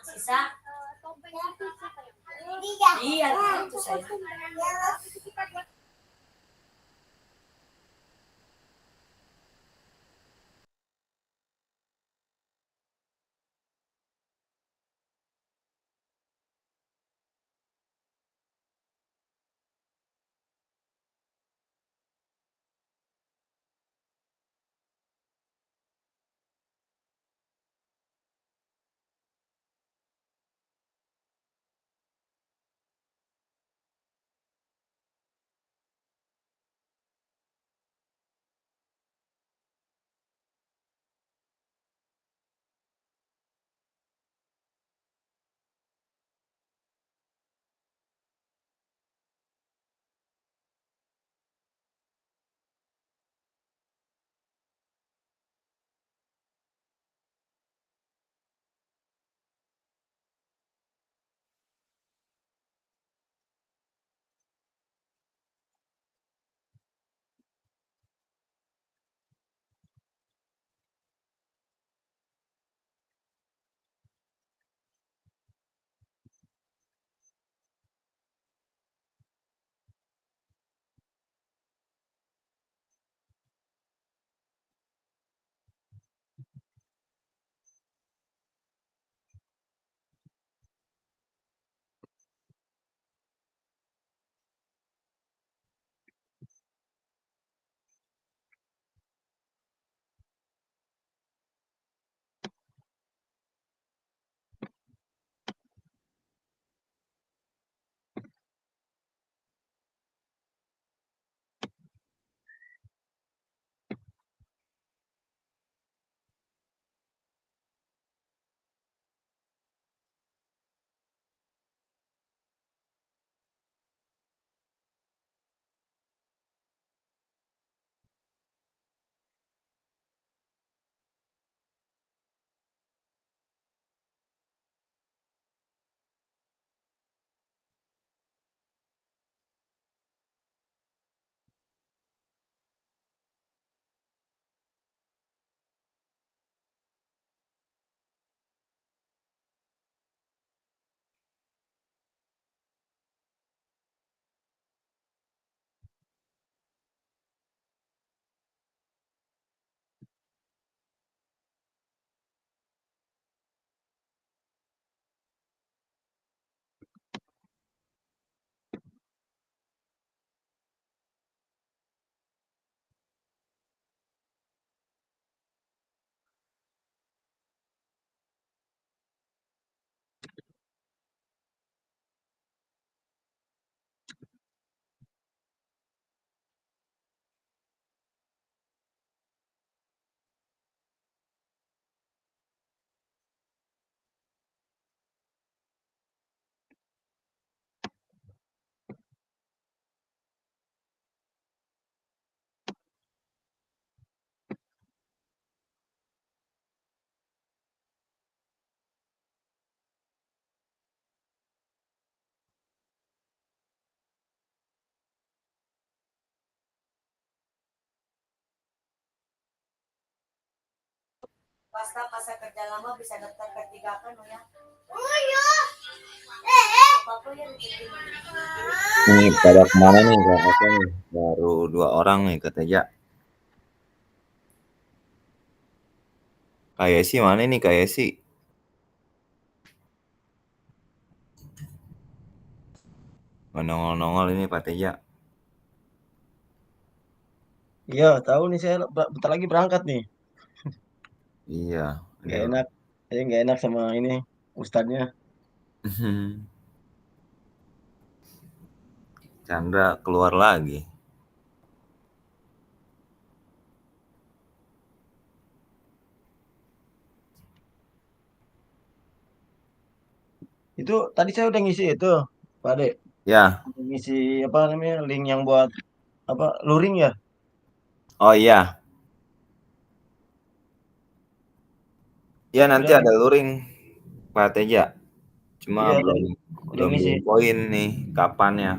Sisa? Iya, itu saya. Pasca masa kerja lama bisa daftar P3K ya. Nih pada kemana nih Kak Eka nih? Baru 2 orang nih katanya. Kak Yesi mana nih Kak Yesi? Nongol-nongol ini Pak Teja. Iya, tahu nih saya bentar lagi berangkat nih. Iya, Gak aduh. enak. Saya nggak enak sama ini ustadznya. Chandra keluar lagi. Itu tadi saya udah ngisi itu, Pak Ade. Ya, Ngisi apa namanya link yang buat apa luring ya? oh iya. Ya nanti Udah, ada luring Pak Teja. Cuma iya belum tadi udah belum ngisi. diinfoin nih kapannya.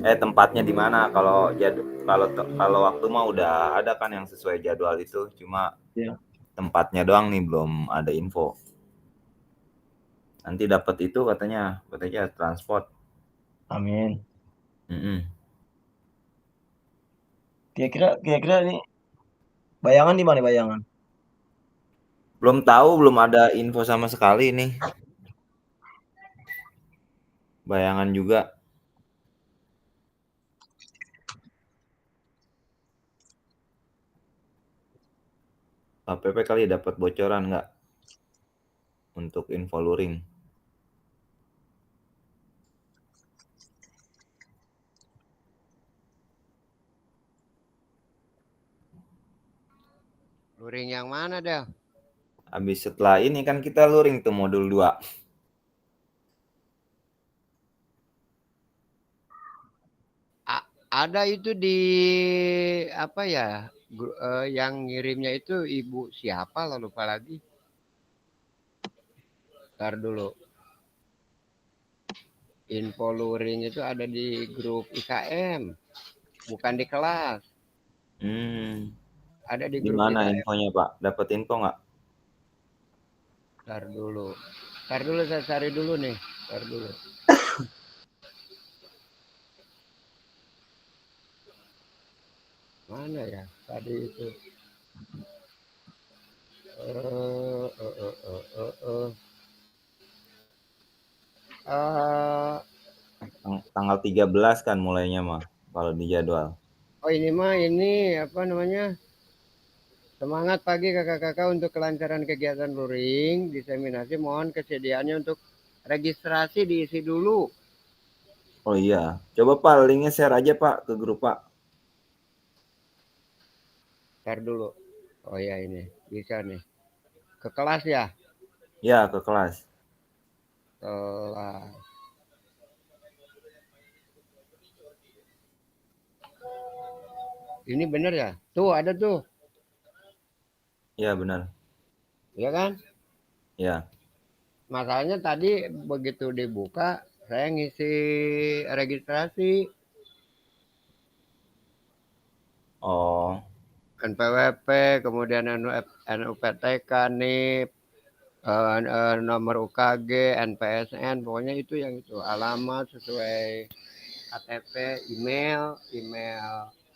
Tempatnya di mana kalau kalau waktu mah udah ada kan yang sesuai jadwal itu. Cuma Iya. tempatnya doang nih belum ada info. Nanti dapat itu katanya transport. Amin. Mm-mm. Kira-kira ini bayangan di mana bayangan? Belum tahu, belum ada info sama sekali nih. Bayangan juga. KPP kali dapat bocoran nggak untuk info luring? Luring yang mana dah? Habis setelah ini kan kita luring tuh modul 2. Ada itu di apa ya? Yang ngirimnya itu ibu siapa lah lupa lagi. Ntar dulu. Info luring itu ada di grup IKM, bukan di kelas. Ada di Di grup mana IKM. infonya Pak? Dapat info nggak? Ntar dulu. Ntar dulu saya cari dulu nih. Ntar dulu. Mana ya tadi itu? Eh, eh, eh, eh, eh, eh. Eh, Tanggal 13 kan mulainya mah kalau di jadwal. oh ini mah ini apa namanya? Semangat pagi kakak-kakak untuk kelancaran kegiatan luring. Diseminasi mohon kesediaannya untuk registrasi diisi dulu. Oh iya, coba Pak linknya share aja Pak ke grup Pak. Ntar dulu. Oh ya ini bisa nih. Ke kelas ya. Ya, ke kelas. Kelas. Ini bener ya? Tuh ada tuh. Ya benar. Ya kan? Ya. Masalahnya tadi begitu dibuka saya ngisi registrasi Oh. NPWP, kemudian NUPTK, NIP, nomor UKG, NPSN, pokoknya itu yang itu alamat sesuai KTP, email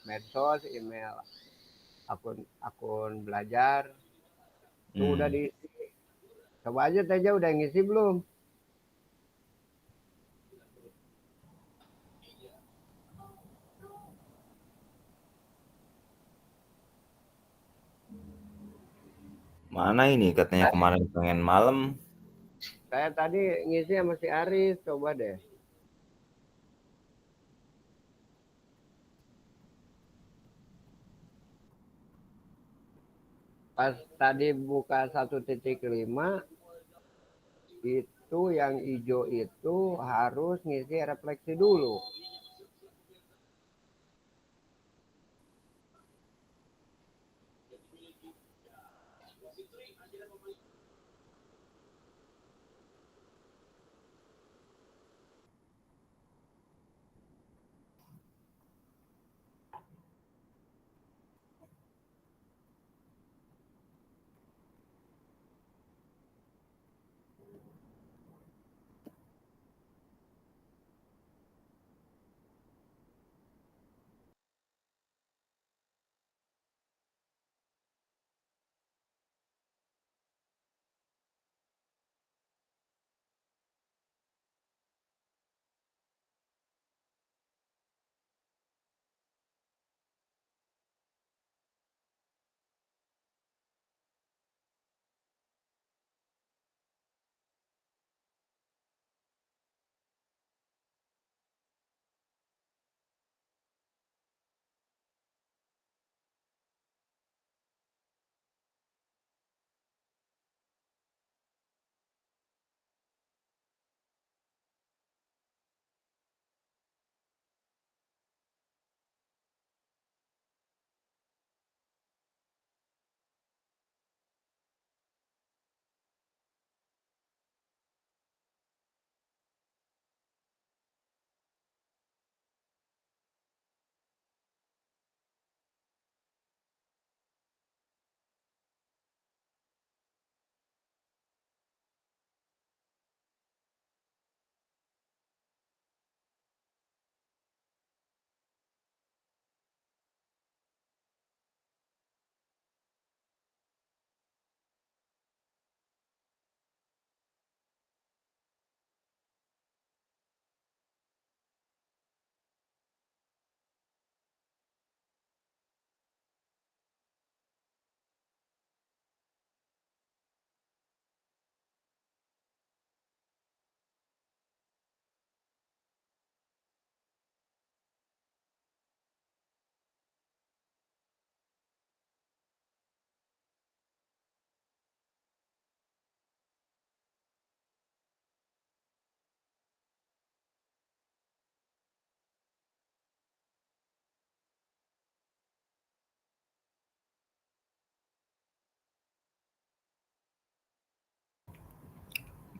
medsos, email akun belajar itu udah diisi. Coba aja Teja udah ngisi belum? Mana ini katanya kemarin pengen malam. Saya tadi ngisi sama si Aris, coba deh. Pas tadi buka 1.5 itu yang hijau itu harus ngisi refleksi dulu.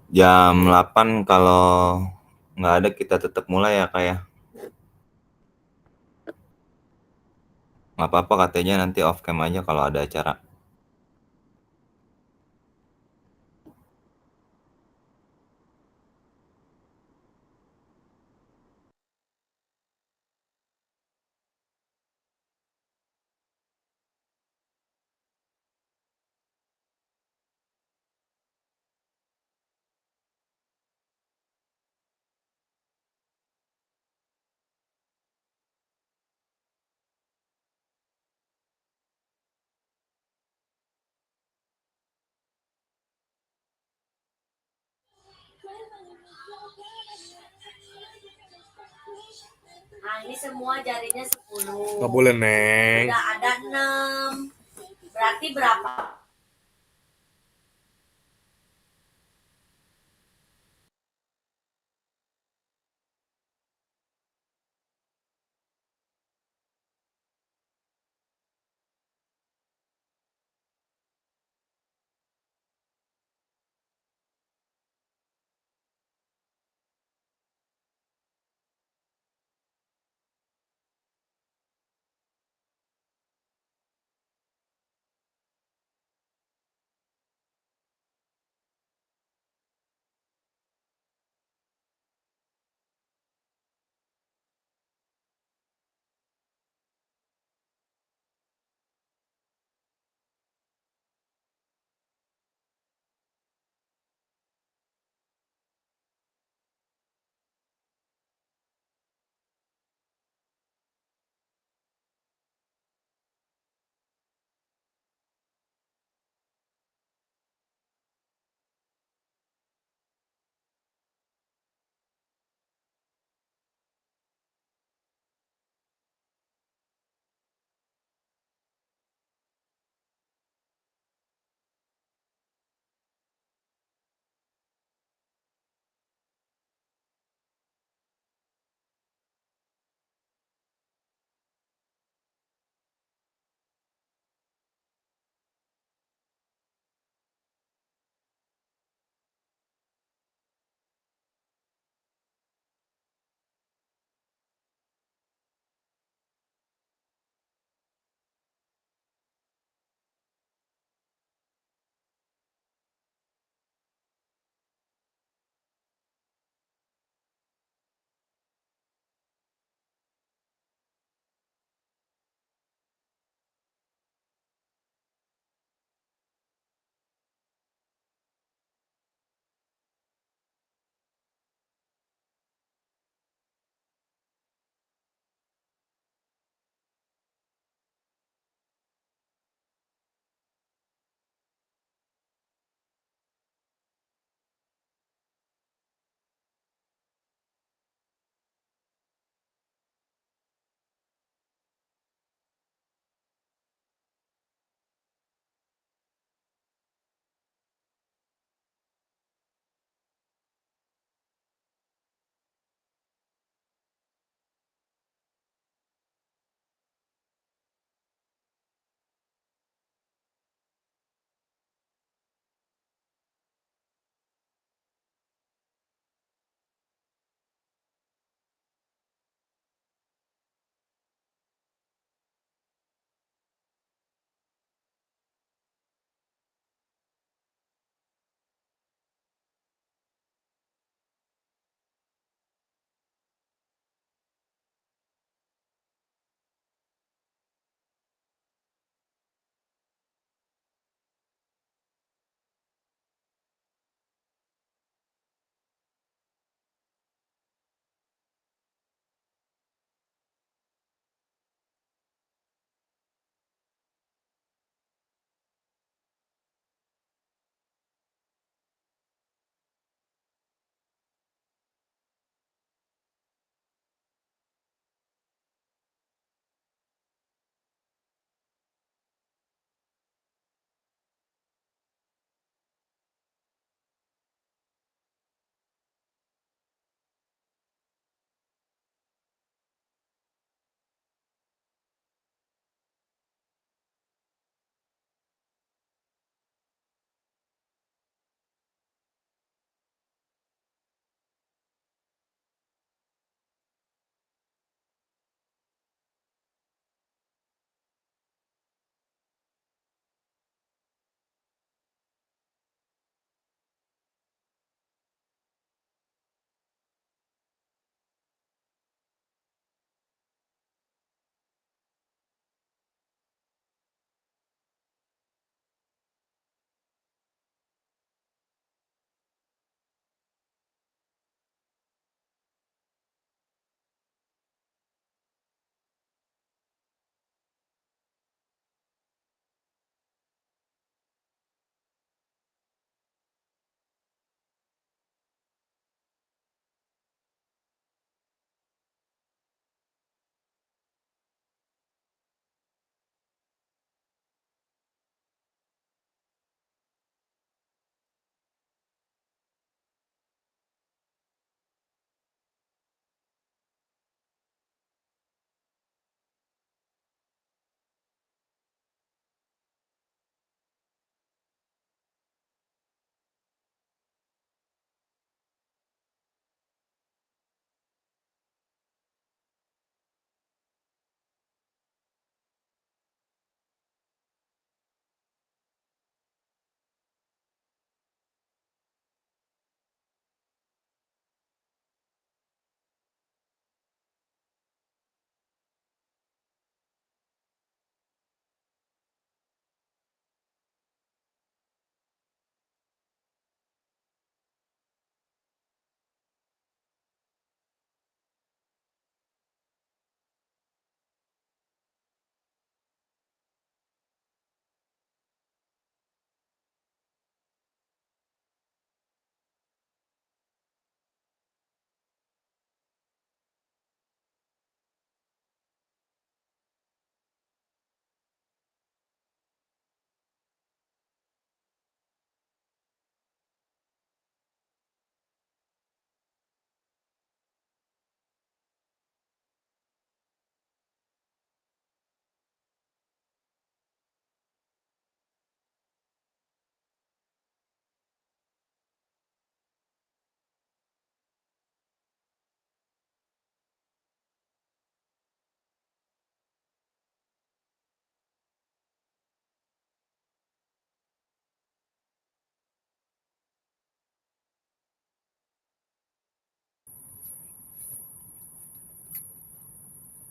Jam 8 kalau nggak ada kita tetap mulai ya Kak ya. Nggak apa-apa katanya nanti off cam aja kalau ada acara. Nah, ini semua jarinya 10. Nggak boleh, Neng. Udah ada 6. Berarti berapa?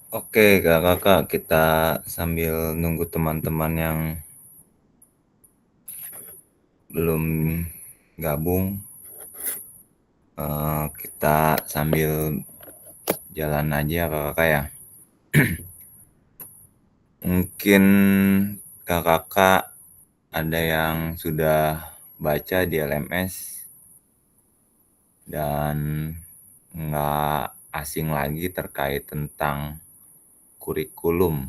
Oke, Kakak, kita sambil nunggu teman-teman yang belum gabung, kita sambil jalan aja, Kakak ya. Mungkin Kakak ada yang sudah baca di LMS dan nggak asing lagi terkait tentang kurikulum.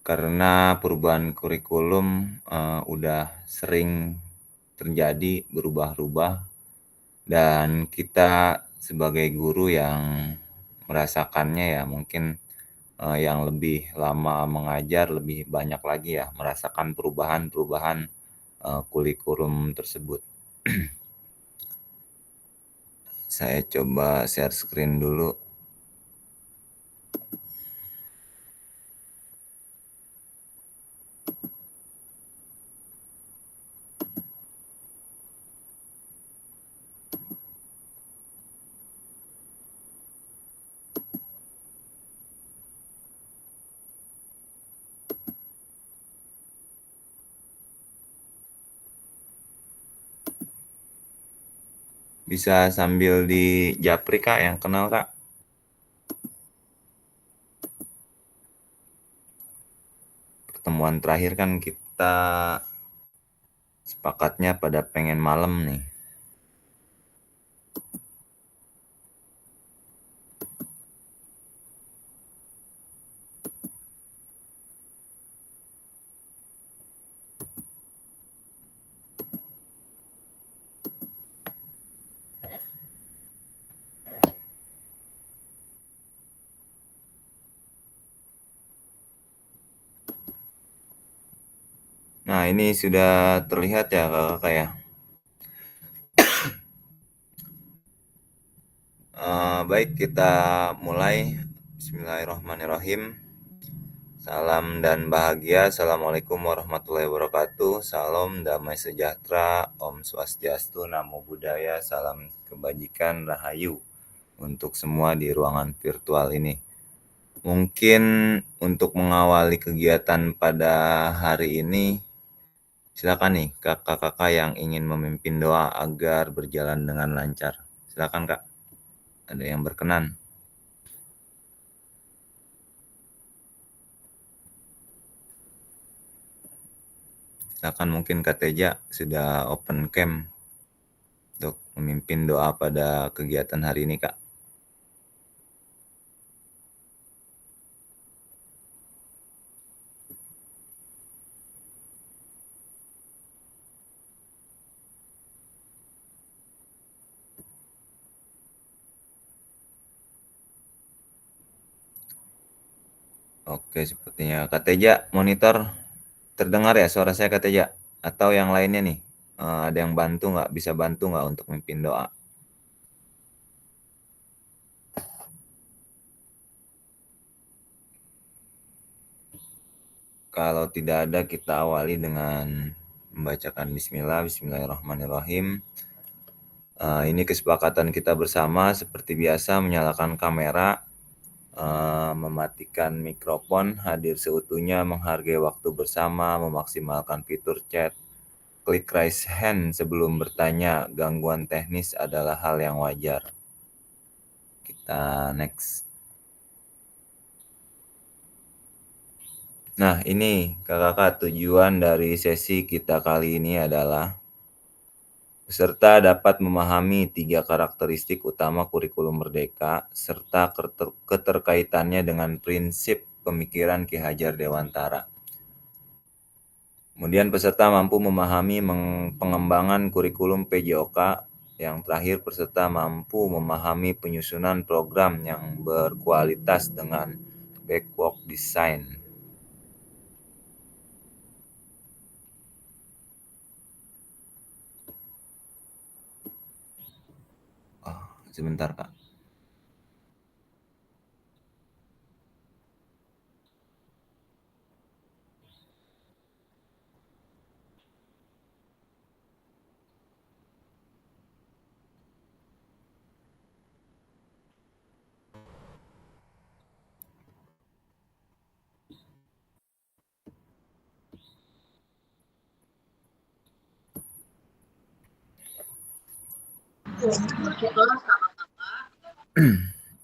Karena perubahan kurikulum udah sering terjadi, berubah-ubah, dan kita sebagai guru yang merasakannya ya mungkin yang lebih lama mengajar lebih banyak lagi ya merasakan perubahan-perubahan kurikulum tersebut. Saya coba share screen dulu. Bisa sambil di japri Kak yang kenal Kak. Pertemuan terakhir kan kita sepakatnya pada pengen malam nih. Nah ini sudah terlihat ya Kakak ya. Baik kita mulai. Bismillahirrahmanirrahim. Salam dan bahagia. Assalamualaikum warahmatullahi wabarakatuh. Salam damai sejahtera. Om Swastiastu, Namo Buddhaya. Salam kebajikan, rahayu untuk semua di ruangan virtual ini. Mungkin untuk mengawali kegiatan pada hari ini, silakan nih kakak-kakak yang ingin memimpin doa agar berjalan dengan lancar. Silakan Kak. Ada yang berkenan? Silakan mungkin Kak Teja sudah open cam untuk memimpin doa pada kegiatan hari ini Kak. Oke, sepertinya Kak Teja monitor terdengar ya suara saya Kak Teja? Atau yang lainnya nih, ada yang bantu nggak? Bisa bantu nggak untuk memimpin doa? Kalau tidak ada, kita awali dengan membacakan Bismillah, Bismillahirrahmanirrahim. Ini kesepakatan kita bersama, seperti biasa menyalakan kamera, mematikan mikrofon, hadir seutuhnya, menghargai waktu bersama, memaksimalkan fitur chat, klik raise hand sebelum bertanya, gangguan teknis adalah hal yang wajar. Kita next. Nah ini kakak-kakak tujuan dari sesi kita kali ini adalah peserta dapat memahami 3 karakteristik utama kurikulum merdeka serta keterkaitannya dengan prinsip pemikiran Ki Hajar Dewantara. Kemudian peserta mampu memahami pengembangan kurikulum PJOK. Yang terakhir, peserta mampu memahami penyusunan program yang berkualitas dengan backward design. Sebentar Kak.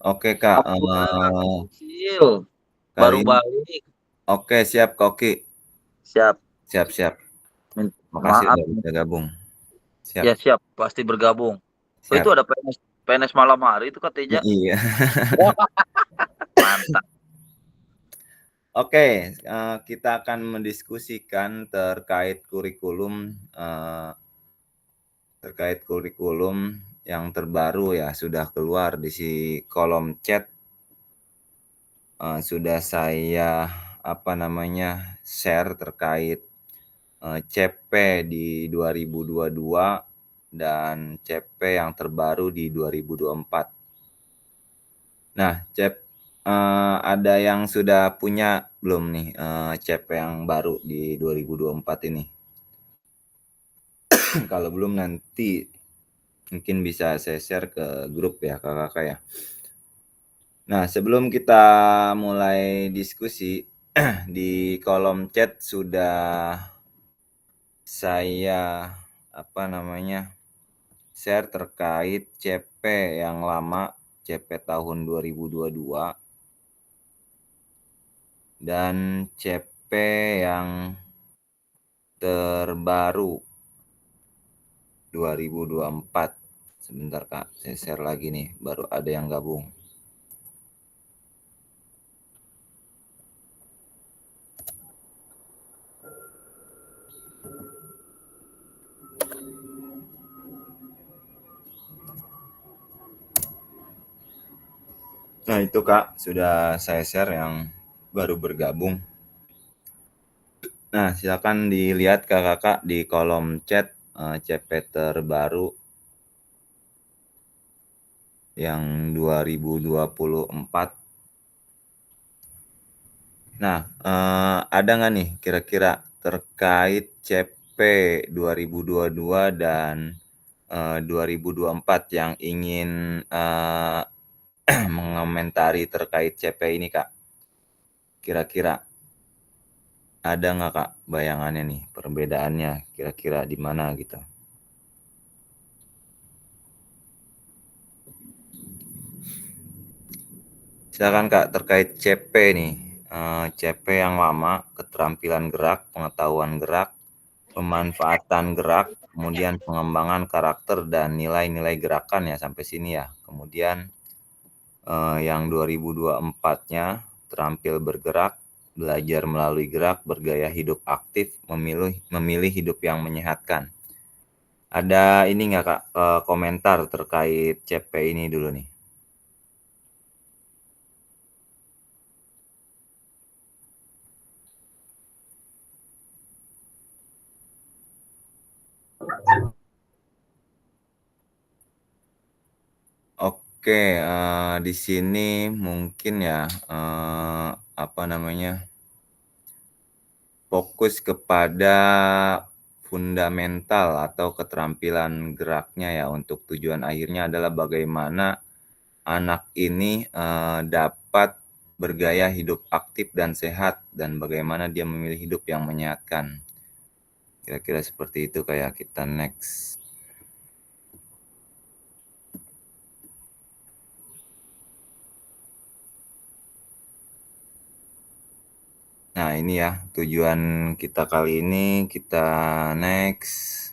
Oke Kak, Kecil, baru kali balik. oke siap Koki, Siap. siap. Makasih Maaf. udah bisa gabung. Siap, Ya siap, pasti bergabung. Oh itu siap. ada PNS malam hari itu Kak Teja. Iya. Mantap. Oke, kita akan mendiskusikan terkait kurikulum yang terbaru ya, sudah keluar di kolom chat. Sudah saya share terkait CP di 2022 dan CP yang terbaru di 2024. Nah, ada yang sudah punya belum nih CP yang baru di 2024 ini? Kalau belum nanti mungkin bisa saya share ke grup ya kakak-kakak ya. Nah, sebelum kita mulai diskusi, di kolom chat sudah saya share terkait CP yang lama, CP tahun 2022 dan CP yang terbaru 2024. Sebentar Kak, saya share lagi nih, baru ada yang gabung. Nah itu Kak, sudah saya share yang baru bergabung. Nah silakan dilihat kakak di kolom chat CP terbaru yang 2024. Nah ada nggak nih kira-kira terkait CP 2022 dan 2024 yang ingin mengomentari terkait CP ini Kak? Kira-kira ada nggak Kak bayangannya nih perbedaannya kira-kira di mana gitu? Silakan Kak terkait CP nih. CP yang lama, keterampilan gerak, pengetahuan gerak, pemanfaatan gerak, kemudian pengembangan karakter dan nilai-nilai gerakan ya sampai sini ya. Kemudian yang 2024-nya terampil bergerak, belajar melalui gerak, bergaya hidup aktif, memilih hidup yang menyehatkan. Ada ini nggak Kak komentar terkait CP ini dulu nih? Oke, di sini mungkin ya fokus kepada fundamental atau keterampilan geraknya ya, untuk tujuan akhirnya adalah bagaimana anak ini dapat bergaya hidup aktif dan sehat dan bagaimana dia memilih hidup yang menyehatkan. Kira-kira seperti itu kayak kita next. Nah ini ya tujuan kita kali ini, kita next.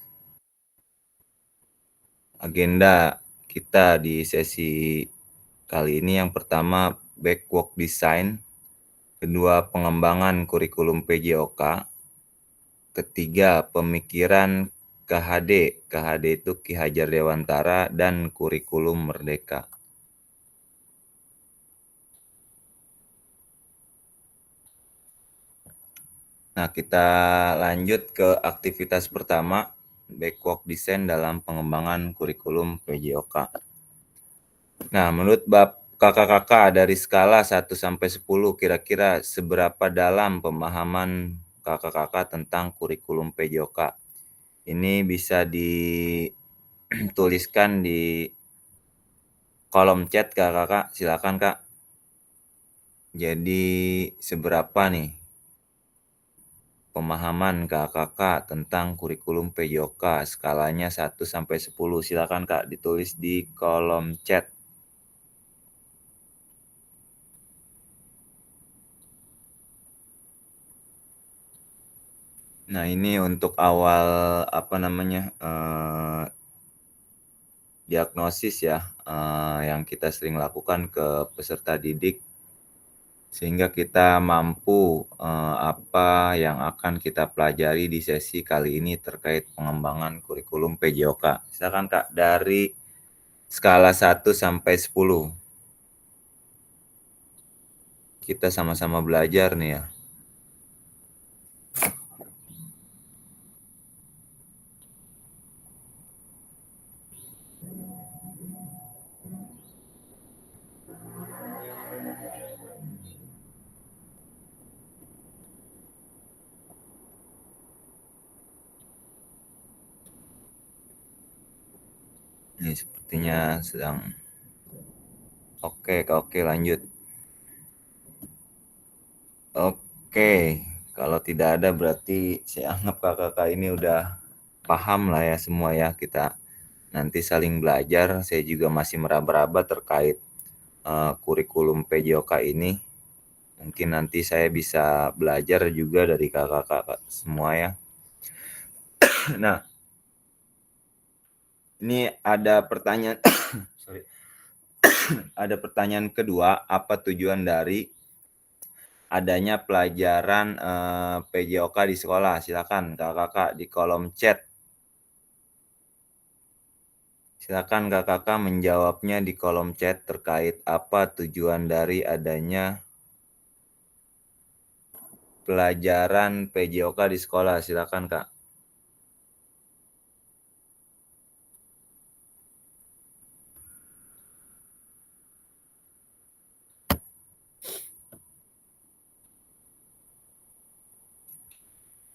Agenda kita di sesi kali ini yang pertama backwalk design, kedua pengembangan kurikulum PJOK, ketiga pemikiran KHD, KHD itu Ki Hajar Dewantara dan kurikulum Merdeka. Nah, kita lanjut ke aktivitas pertama, backwalk design dalam pengembangan kurikulum PJOK. Nah, menurut kakak-kakak dari skala 1 sampai 10 kira-kira seberapa dalam pemahaman kakak-kakak tentang kurikulum PJOK? Ini bisa dituliskan di kolom chat kakak-kakak, silakan Kak. Jadi seberapa nih pemahaman kakak tentang kurikulum PJOK skalanya 1 sampai 10. Silakan Kak ditulis di kolom chat. Nah, ini untuk awal diagnosis ya, yang kita sering lakukan ke peserta didik sehingga kita mampu apa yang akan kita pelajari di sesi kali ini terkait pengembangan kurikulum PJOK. Silakan Kak dari skala 1 sampai 10. Kita sama-sama belajar nih ya. Ini sepertinya sedang oke, lanjut. Oke, kalau tidak ada berarti saya anggap kakak-kakak ini udah paham lah ya semua ya, kita nanti saling belajar. Saya juga masih meraba-raba terkait kurikulum PJOK ini. Mungkin nanti saya bisa belajar juga dari kakak-kakak semua ya. Nah, ini ada pertanyaan ada pertanyaan kedua, apa tujuan dari adanya pelajaran PJOK di sekolah? Silakan kakak-kakak di kolom chat. Silakan kakak-kakak menjawabnya di kolom chat terkait apa tujuan dari adanya pelajaran PJOK di sekolah. Silakan Kak.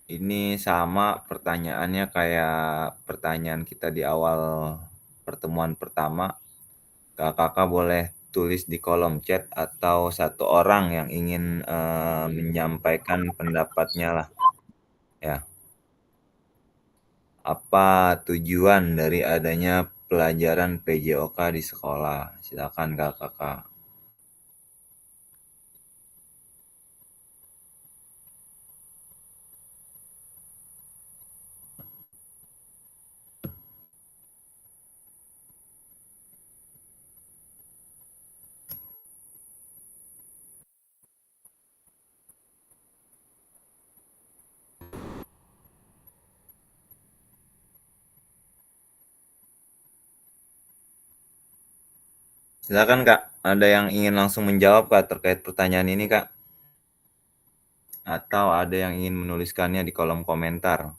Ini sama pertanyaannya kayak pertanyaan kita di awal pertemuan pertama. Kakak-kakak boleh tulis di kolom chat atau satu orang yang ingin menyampaikan pendapatnya lah. Ya. Apa tujuan dari adanya pelajaran PJOK di sekolah? Silakan kakak-kakak. Silakan Kak, ada yang ingin langsung menjawab Kak terkait pertanyaan ini Kak? Atau ada yang ingin menuliskannya di kolom komentar?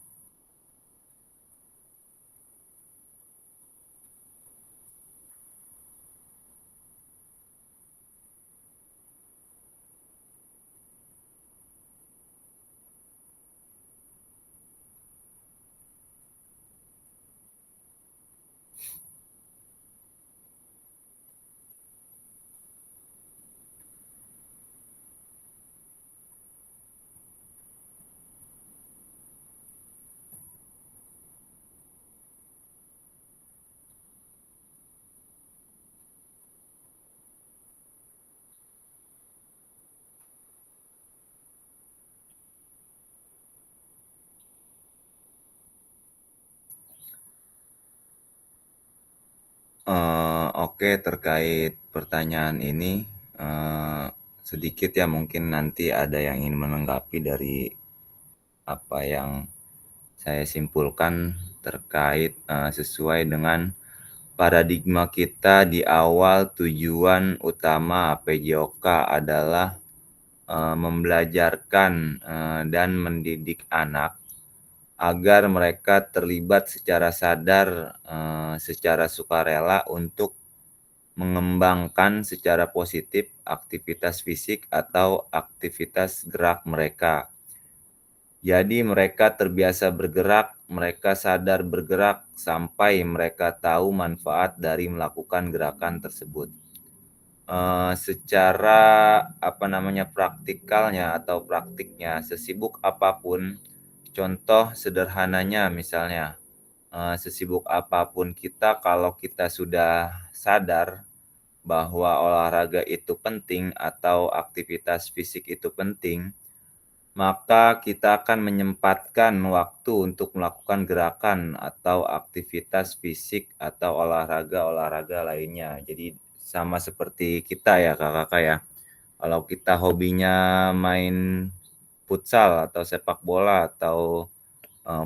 Oke, terkait pertanyaan ini sedikit ya, mungkin nanti ada yang ingin menanggapi dari apa yang saya simpulkan terkait sesuai dengan paradigma kita di awal. Tujuan utama PJOK adalah membelajarkan dan mendidik anak agar mereka terlibat secara sadar, secara sukarela untuk mengembangkan secara positif aktivitas fisik atau aktivitas gerak mereka. Jadi mereka terbiasa bergerak, mereka sadar bergerak sampai mereka tahu manfaat dari melakukan gerakan tersebut. Secara praktikalnya atau praktiknya, sesibuk apapun contoh sederhananya misalnya, sesibuk apapun kita, kalau kita sudah sadar bahwa olahraga itu penting atau aktivitas fisik itu penting, maka kita akan menyempatkan waktu untuk melakukan gerakan atau aktivitas fisik atau olahraga-olahraga lainnya. Jadi sama seperti kita ya kakak-kakak ya. Kalau kita hobinya main futsal atau sepak bola atau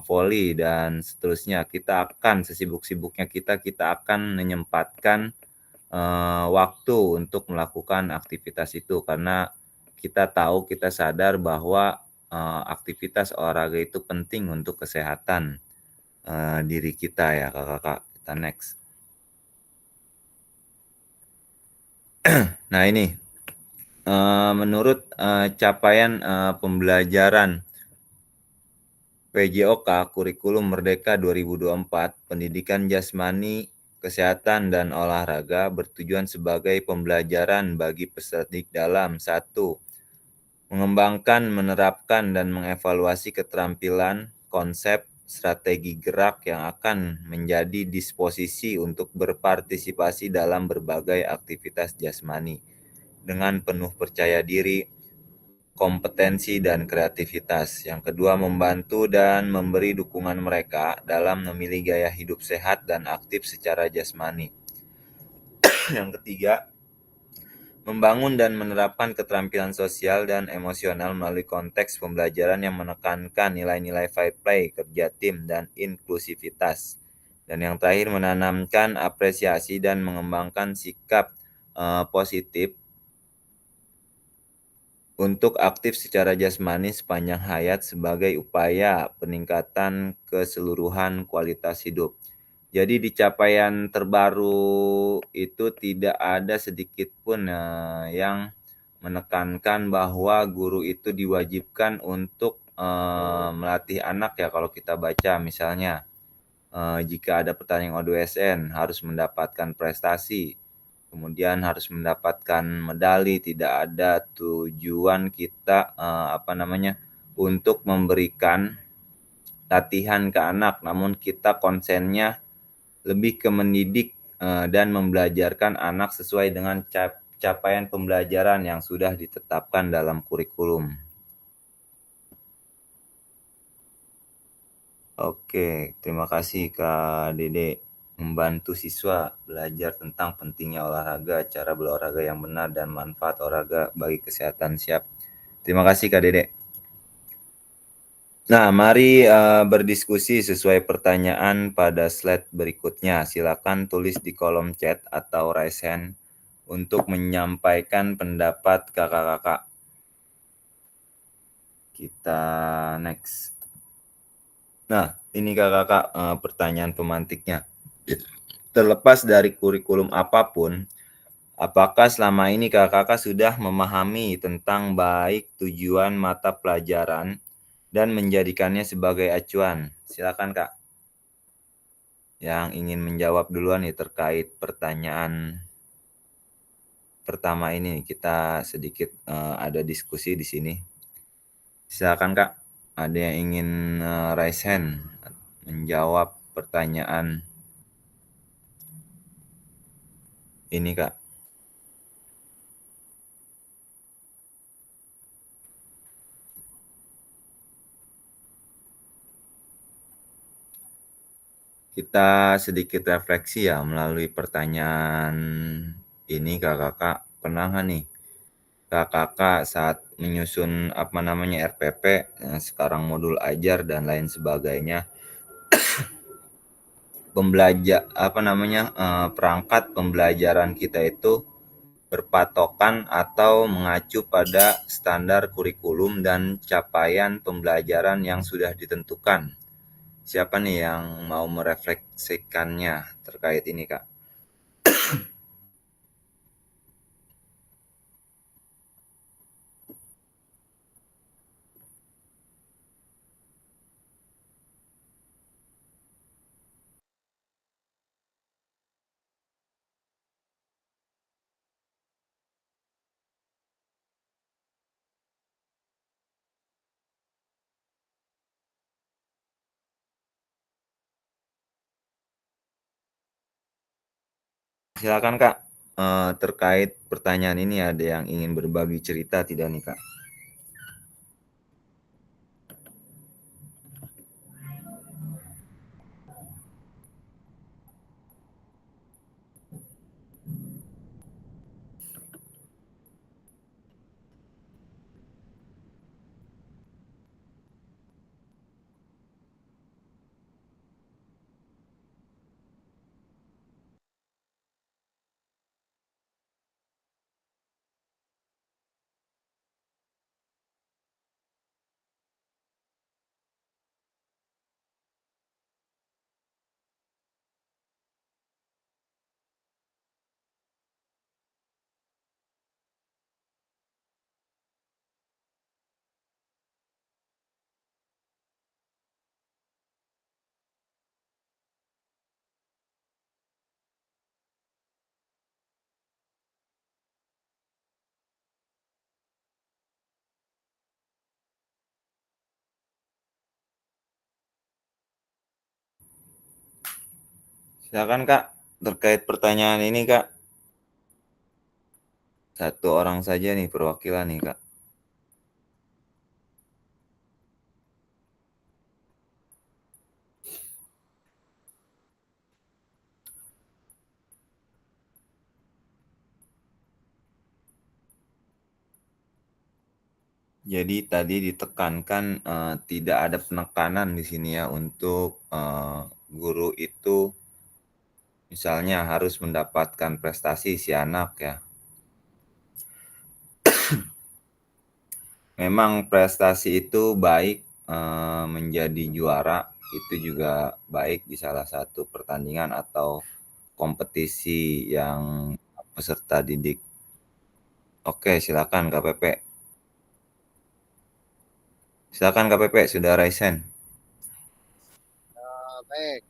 voli dan seterusnya, kita akan sesibuk-sibuknya kita akan menyempatkan waktu untuk melakukan aktivitas itu karena kita tahu, kita sadar bahwa aktivitas olahraga itu penting untuk kesehatan diri kita ya kakak-kakak. Kita next. Nah ini menurut capaian pembelajaran PJOK Kurikulum Merdeka 2024, pendidikan jasmani, kesehatan, dan olahraga bertujuan sebagai pembelajaran bagi peserta didik dalam 1. Mengembangkan, menerapkan, dan mengevaluasi keterampilan, konsep, strategi gerak yang akan menjadi disposisi untuk berpartisipasi dalam berbagai aktivitas jasmani dengan penuh percaya diri, kompetensi, dan kreativitas. Yang kedua, membantu dan memberi dukungan mereka dalam memilih gaya hidup sehat dan aktif secara jasmani. Yang ketiga, membangun dan menerapkan keterampilan sosial dan emosional melalui konteks pembelajaran yang menekankan nilai-nilai fair play, kerja tim, dan inklusivitas. Dan yang terakhir, menanamkan apresiasi dan mengembangkan sikap positif untuk aktif secara jasmani sepanjang hayat sebagai upaya peningkatan keseluruhan kualitas hidup. Jadi di capaian terbaru itu tidak ada sedikit pun yang menekankan bahwa guru itu diwajibkan untuk melatih anak ya. Kalau kita baca misalnya jika ada pertandingan O2SN harus mendapatkan prestasi, kemudian harus mendapatkan medali. Tidak ada tujuan kita untuk memberikan latihan ke anak, namun kita konsennya lebih ke mendidik dan membelajarkan anak sesuai dengan capaian pembelajaran yang sudah ditetapkan dalam kurikulum. Oke, terima kasih Kak Dede membantu siswa belajar tentang pentingnya olahraga, cara berolahraga yang benar, dan manfaat olahraga bagi kesehatan. Siap. Terima kasih Kak Dede. Nah, mari berdiskusi sesuai pertanyaan pada slide berikutnya. Silakan tulis di kolom chat atau raise hand untuk menyampaikan pendapat kakak-kakak. Kita next. Nah, ini kakak-kakak pertanyaan pemantiknya. Terlepas dari kurikulum apapun, apakah selama ini kakak-kakak sudah memahami tentang baik tujuan mata pelajaran dan menjadikannya sebagai acuan? Silakan Kak. Yang ingin menjawab duluan nih terkait pertanyaan pertama ini. Kita sedikit ada diskusi di sini. Silakan Kak. Ada yang ingin raise hand menjawab pertanyaan ini Kak. Kita sedikit refleksi ya melalui pertanyaan ini kakak-kakak. Pernah nggak nih kakak-kakak saat menyusun RPP sekarang modul ajar dan lain sebagainya, perangkat pembelajaran kita itu berpatokan atau mengacu pada standar kurikulum dan capaian pembelajaran yang sudah ditentukan. Siapa nih yang mau merefleksikannya terkait ini Kak? Silakan Kak. Terkait pertanyaan ini ada yang ingin berbagi cerita tidak nih Kak? Silakan Kak, terkait pertanyaan ini Kak. Satu orang saja nih perwakilan nih Kak. Jadi tadi ditekankan tidak ada penekanan di sini ya untuk guru itu misalnya harus mendapatkan prestasi si anak ya. Memang prestasi itu baik, menjadi juara itu juga baik di salah satu pertandingan atau kompetisi yang peserta didik. Oke, silakan KPP. Silakan KPP, sudah raisen. Baik,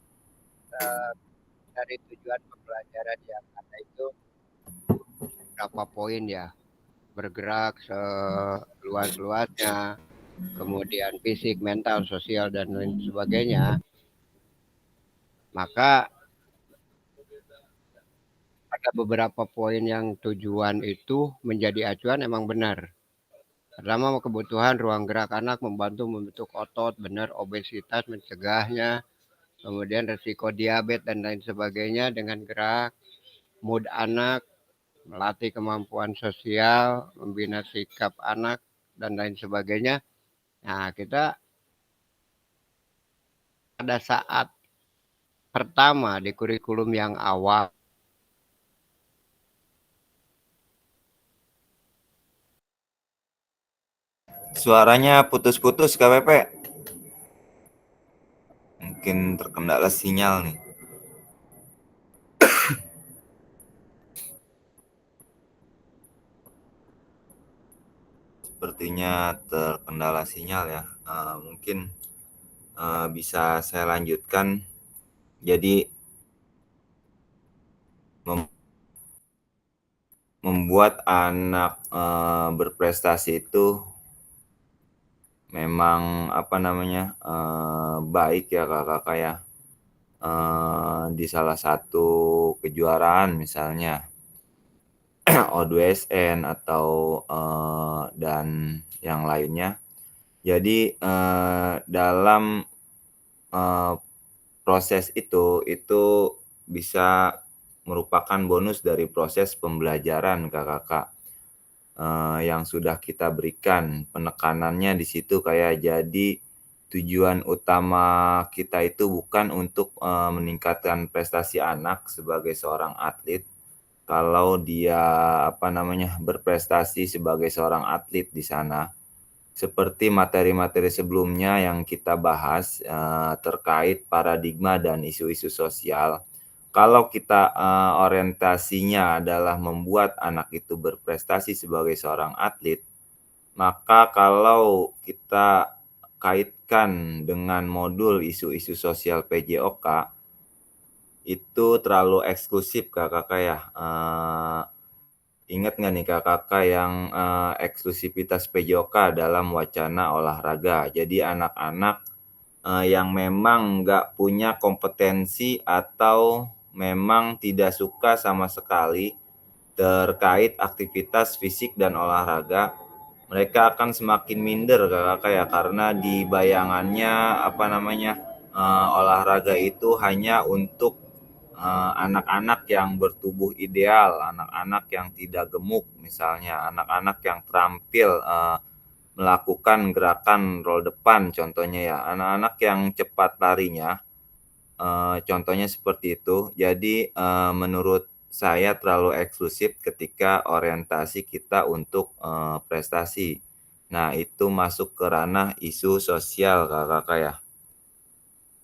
dari tujuan pembelajaran yang ada itu berapa poin ya? Bergerak seluas-luasnya, kemudian fisik, mental, sosial, dan lain sebagainya. Maka ada beberapa poin yang tujuan itu menjadi acuan emang benar. Pertama, kebutuhan ruang gerak anak membantu membentuk otot, benar obesitas mencegahnya, kemudian resiko diabetes dan lain sebagainya dengan gerak, mood anak, melatih kemampuan sosial, membina sikap anak, dan lain sebagainya. Nah, kita pada saat pertama di kurikulum yang awal, Suaranya putus-putus KPP. Mungkin terkendala sinyal nih. Sepertinya terkendala sinyal ya. Mungkin bisa saya lanjutkan. Jadi membuat anak berprestasi itu memang apa namanya baik ya kakak ya. Di salah satu kejuaraan misalnya O2SN atau dan yang lainnya. Jadi dalam proses itu bisa merupakan bonus dari proses pembelajaran kakak yang sudah kita berikan. Penekanannya di situ kayak jadi tujuan utama kita itu bukan untuk meningkatkan prestasi anak sebagai seorang atlet. Kalau dia berprestasi sebagai seorang atlet di sana, seperti materi-materi sebelumnya yang kita bahas terkait paradigma dan isu-isu sosial. Kalau kita orientasinya adalah membuat anak itu berprestasi sebagai seorang atlet, maka kalau kita kaitkan dengan modul isu-isu sosial PJOK, itu terlalu eksklusif kakak ya. Ingat nggak nih kakak yang eksklusivitas PJOK dalam wacana olahraga. Jadi anak-anak yang memang nggak punya kompetensi atau memang tidak suka sama sekali terkait aktivitas fisik dan olahraga, mereka akan semakin minder kakak ya, karena di bayangannya olahraga itu hanya untuk anak-anak yang bertubuh ideal, anak-anak yang tidak gemuk misalnya, anak-anak yang terampil melakukan gerakan roll depan contohnya ya, anak-anak yang cepat larinya, contohnya seperti itu. Jadi menurut saya terlalu eksklusif ketika orientasi kita untuk prestasi. Nah, itu masuk ke ranah isu sosial kakak ya.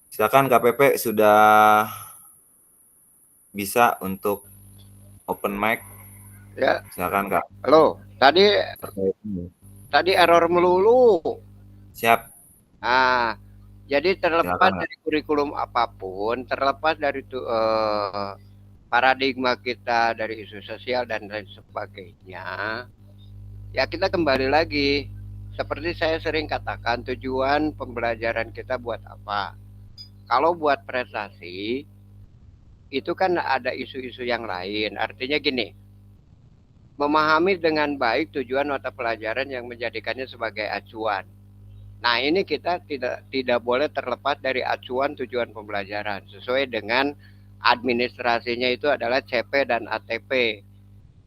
Silakan KPP sudah bisa untuk open mic. Ya, Silakan Kak. halo. Tadi error melulu. Siap. Jadi terlepas Silakan, dari kurikulum apapun, terlepas dari paradigma kita dari isu sosial dan lain sebagainya, ya kita kembali lagi. Seperti saya sering katakan, tujuan pembelajaran kita buat apa? Kalau buat prestasi, itu kan ada isu-isu yang lain. Artinya gini, memahami dengan baik tujuan mata pelajaran yang menjadikannya sebagai acuan. Nah, ini kita tidak boleh terlepas dari acuan tujuan pembelajaran sesuai dengan administrasinya itu adalah CP dan ATP.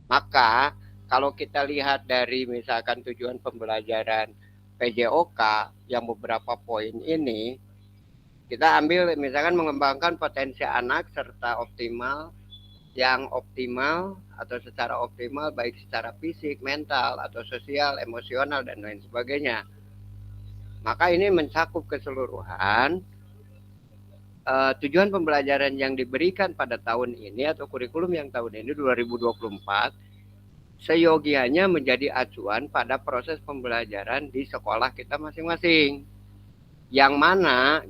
Maka kalau kita lihat dari misalkan tujuan pembelajaran PJOK yang beberapa poin ini, kita ambil misalkan mengembangkan potensi anak serta optimal atau secara optimal baik secara fisik, mental atau sosial, emosional dan lain sebagainya. Maka ini mencakup keseluruhan tujuan pembelajaran yang diberikan pada tahun ini atau kurikulum yang tahun ini 2024 seyogianya menjadi acuan pada proses pembelajaran di sekolah kita masing-masing. Yang mana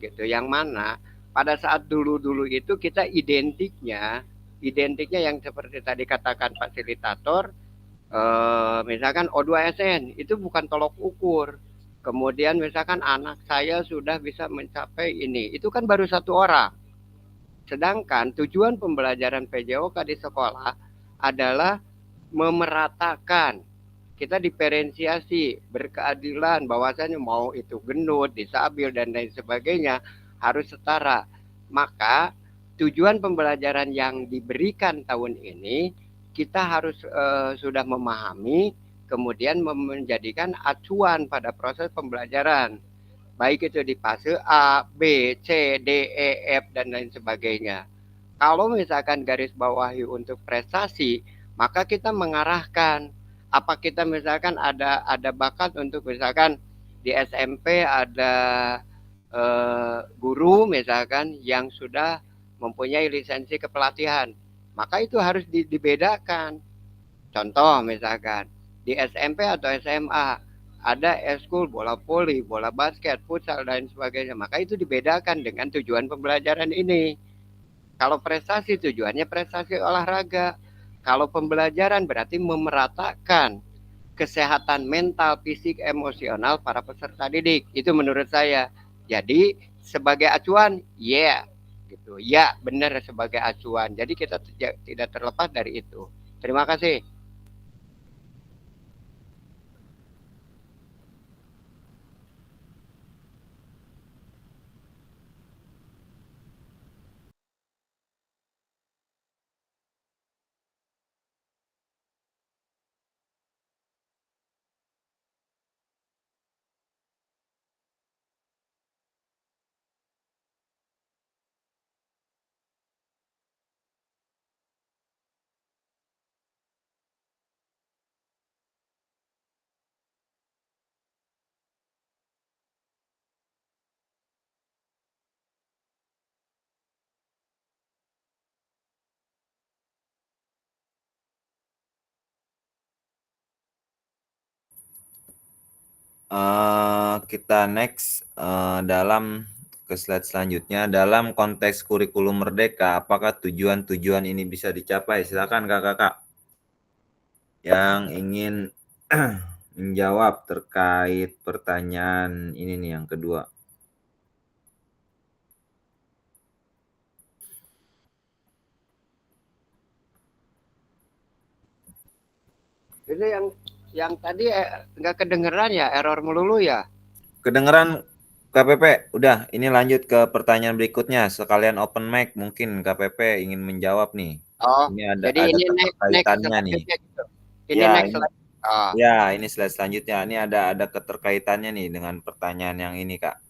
pada saat dulu-dulu itu kita identiknya yang seperti tadi katakan fasilitator, misalkan O2SN itu bukan tolok ukur. Kemudian misalkan anak saya sudah bisa mencapai ini, itu kan baru satu orang. Sedangkan tujuan pembelajaran PJOK di sekolah adalah memeratakan. Kita diferensiasi, berkeadilan, bahwasanya mau itu gendut, disabil, dan lain sebagainya, harus setara. Maka tujuan pembelajaran yang diberikan tahun ini, kita harus sudah memahami, kemudian menjadikan acuan pada proses pembelajaran. Baik itu di fase A, B, C, D, E, F, dan lain sebagainya. Kalau misalkan garis bawahi untuk prestasi, maka kita mengarahkan apa kita misalkan ada bakat untuk misalkan di SMP ada guru misalkan yang sudah mempunyai lisensi kepelatihan, maka itu harus dibedakan. Contoh misalkan di SMP atau SMA ada eskul bola voli, bola basket, futsal dan sebagainya, maka itu dibedakan dengan tujuan pembelajaran ini. Kalau prestasi tujuannya prestasi olahraga. Kalau pembelajaran berarti memeratakan kesehatan mental, fisik, emosional para peserta didik. Itu menurut saya. Jadi sebagai acuan, gitu. Ya, benar sebagai acuan. Jadi kita tidak terlepas dari itu. Terima kasih. Kita next dalam ke slide selanjutnya, dalam konteks kurikulum merdeka, apakah tujuan-tujuan ini bisa dicapai? Silakan kakak-kakak yang ingin menjawab terkait pertanyaan ini nih yang kedua. Itu yang tadi nggak kedengeran ya, error melulu ya. Kedengeran KPP? Udah, ini lanjut ke pertanyaan berikutnya. Sekalian open mic, mungkin KPP ingin menjawab nih. Oh, Ini jadi ada ini next keterkaitannya nih. selanjutnya gitu. Ini Ya, next selanjutnya. Oh, ya, ini slide selanjutnya. Ini ada keterkaitannya nih dengan pertanyaan yang ini, Kak.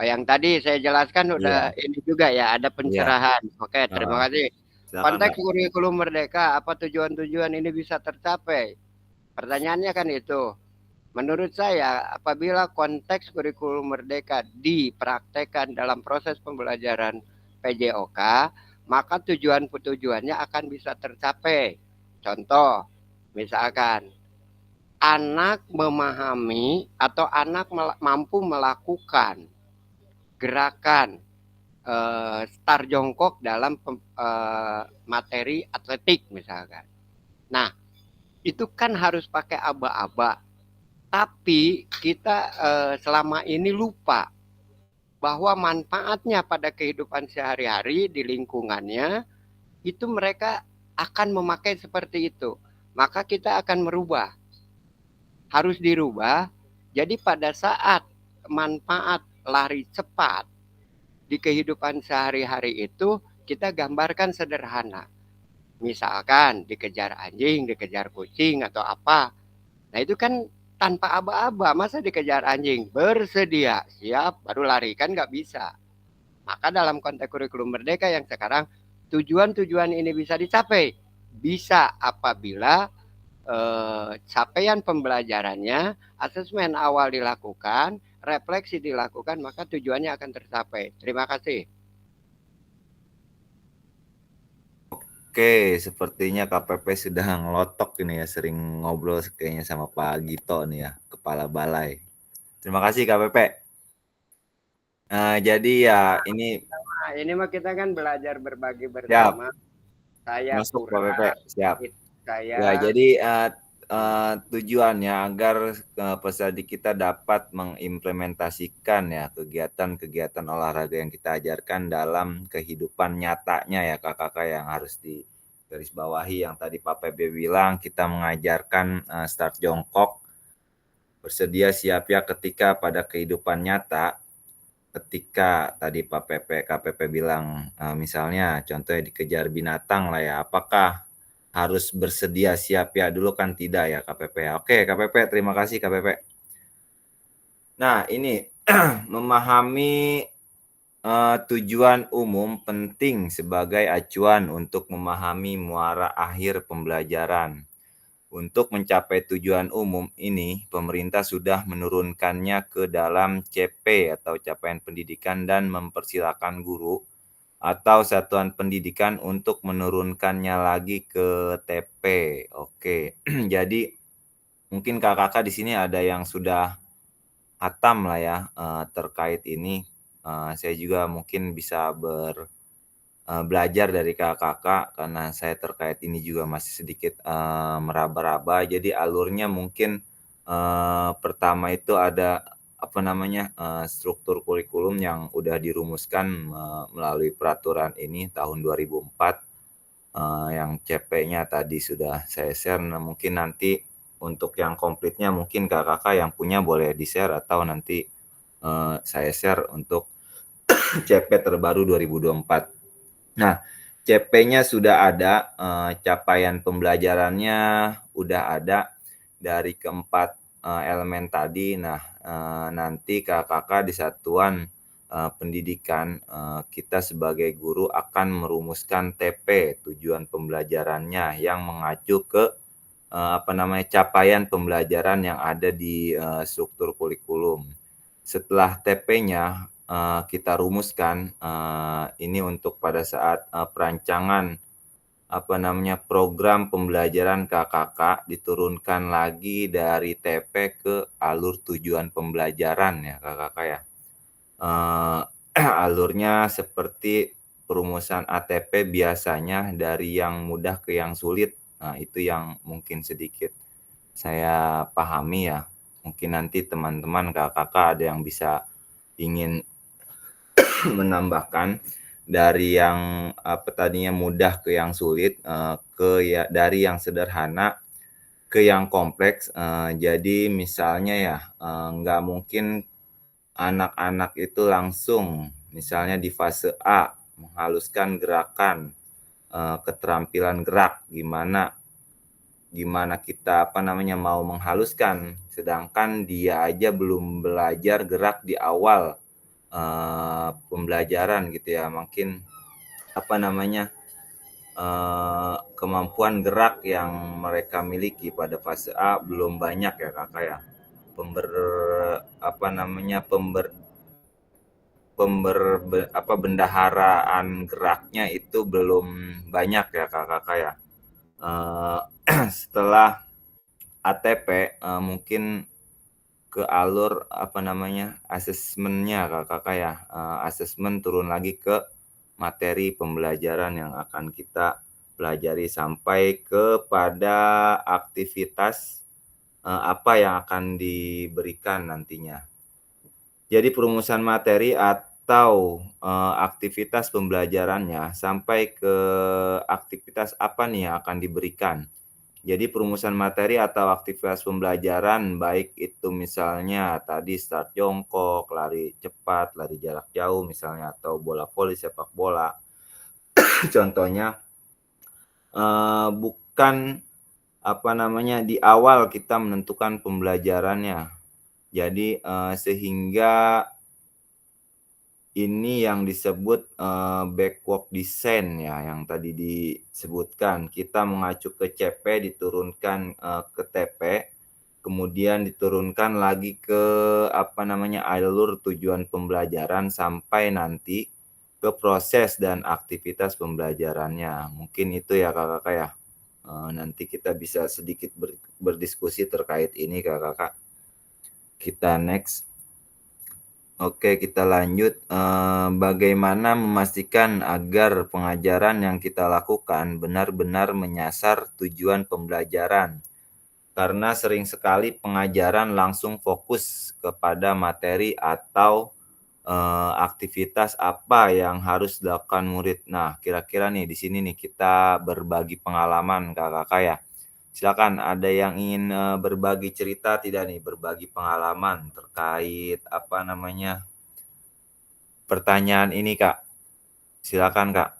oh, yang tadi saya jelaskan Iya, udah ini juga ya, ada iya. pencerahan. Oke, terima Heeh. kasih. Silakan, Konteks Kak. kurikulum merdeka, apa tujuan-tujuan ini bisa tercapai? Pertanyaannya kan itu. Menurut saya, apabila konteks kurikulum merdeka dipraktekkan dalam proses pembelajaran PJOK, maka tujuannya akan bisa tercapai. Contoh, misalkan anak memahami atau anak mampu melakukan gerakan start jongkok dalam materi atletik misalkan. Nah, itu kan harus pakai aba-aba. Tapi kita selama ini lupa bahwa manfaatnya pada kehidupan sehari-hari di lingkungannya itu mereka akan memakai seperti itu. Maka kita akan merubah. Harus dirubah. Jadi pada saat manfaat lari cepat di kehidupan sehari-hari itu kita gambarkan sederhana. Misalkan dikejar anjing, dikejar kucing atau apa. Nah itu kan tanpa aba-aba, masa dikejar anjing? Bersedia, siap, baru lari, kan nggak bisa. Maka dalam konteks kurikulum merdeka yang sekarang, tujuan-tujuan ini bisa dicapai. Bisa apabila capaian pembelajarannya, asesmen awal dilakukan, refleksi dilakukan, maka tujuannya akan tercapai. Terima kasih. Oke, sepertinya KPP sudah ngelotok ini ya, sering ngobrol kayaknya sama Pak Gito nih ya, Kepala Balai. Terima kasih KPP. Jadi ya ini Nah, ini mah kita kan belajar berbagi siap, bersama. Saya masuk kurang, KPP, siap. saya Ya, jadi tujuannya agar peserta kita dapat mengimplementasikan ya kegiatan-kegiatan olahraga yang kita ajarkan dalam kehidupan nyatanya ya kakak-kakak, yang harus digarisbawahi yang tadi Pak PB bilang, kita mengajarkan start jongkok, bersedia siap ya ketika pada kehidupan nyata, ketika tadi Pak KPP bilang misalnya contohnya dikejar binatang lah ya, apakah harus bersedia siap ya dulu, kan tidak ya KPP ya. Oke KPP, terima kasih KPP. Nah ini memahami tujuan umum penting sebagai acuan untuk memahami muara akhir pembelajaran. Untuk mencapai tujuan umum ini, pemerintah sudah menurunkannya ke dalam CP atau capaian pendidikan dan mempersilakan guru atau satuan pendidikan untuk menurunkannya lagi ke TP. Oke, jadi mungkin kakak-kakak di sini ada yang sudah hatam lah ya terkait ini. Saya juga mungkin bisa belajar dari kakak-kakak karena saya terkait ini juga masih sedikit meraba-raba. Jadi alurnya mungkin pertama itu ada apa namanya struktur kurikulum yang udah dirumuskan melalui peraturan ini tahun 2004 yang CP-nya tadi sudah saya share. Nah, mungkin nanti untuk yang komplitnya mungkin kakak-kakak yang punya boleh di-share atau nanti saya share untuk CP terbaru 2024. Nah, CP-nya sudah ada, capaian pembelajarannya udah ada dari keempat elemen tadi. Nah, nanti kakak-kakak di satuan pendidikan, kita sebagai guru akan merumuskan TP, tujuan pembelajarannya, yang mengacu ke capaian pembelajaran yang ada di struktur kurikulum. Setelah TP-nya kita rumuskan, ini untuk pada saat perancangan program pembelajaran kakak diturunkan lagi dari TP ke alur tujuan pembelajaran ya kakak ya. Alurnya seperti perumusan ATP biasanya dari yang mudah ke yang sulit. Nah, itu yang mungkin sedikit saya pahami ya. Mungkin nanti teman-teman kakak-kakak ada yang bisa ingin menambahkan dari yang tadinya mudah ke yang sulit, dari yang sederhana ke yang kompleks. Jadi misalnya ya, nggak mungkin anak-anak itu langsung misalnya di fase A menghaluskan gerakan, keterampilan gerak, gimana kita mau menghaluskan, sedangkan dia aja belum belajar gerak di awal pembelajaran gitu ya. Mungkin kemampuan gerak yang mereka miliki pada fase A belum banyak ya kakak ya. Bendaharaan geraknya itu belum banyak ya kakak ya. Setelah ATP mungkin ke alur asesmennya kakak ya. Asesmen turun lagi ke materi pembelajaran yang akan kita pelajari sampai kepada aktivitas apa yang akan diberikan nantinya. Jadi perumusan materi atau aktivitas pembelajarannya sampai ke aktivitas apa nih yang akan diberikan. Jadi perumusan materi atau aktivitas pembelajaran baik itu misalnya tadi start jongkok, lari cepat, lari jarak jauh misalnya, atau bola voli, sepak bola. Contohnya bukan di awal kita menentukan pembelajarannya. Jadi sehingga ini yang disebut backward design ya, yang tadi disebutkan. Kita mengacu ke CP, diturunkan ke TP, kemudian diturunkan lagi ke alur tujuan pembelajaran sampai nanti ke proses dan aktivitas pembelajarannya. Mungkin itu ya kakak ya. Nanti kita bisa sedikit berdiskusi terkait ini kakak. Kita next. Oke, kita lanjut. Bagaimana memastikan agar pengajaran yang kita lakukan benar-benar menyasar tujuan pembelajaran? Karena sering sekali pengajaran langsung fokus kepada materi atau aktivitas apa yang harus dilakukan murid. Nah, kira-kira nih di sini nih kita berbagi pengalaman kakak ya. Silakan, ada yang ingin berbagi cerita tidak nih, berbagi pengalaman terkait pertanyaan ini kak. Silakan kak.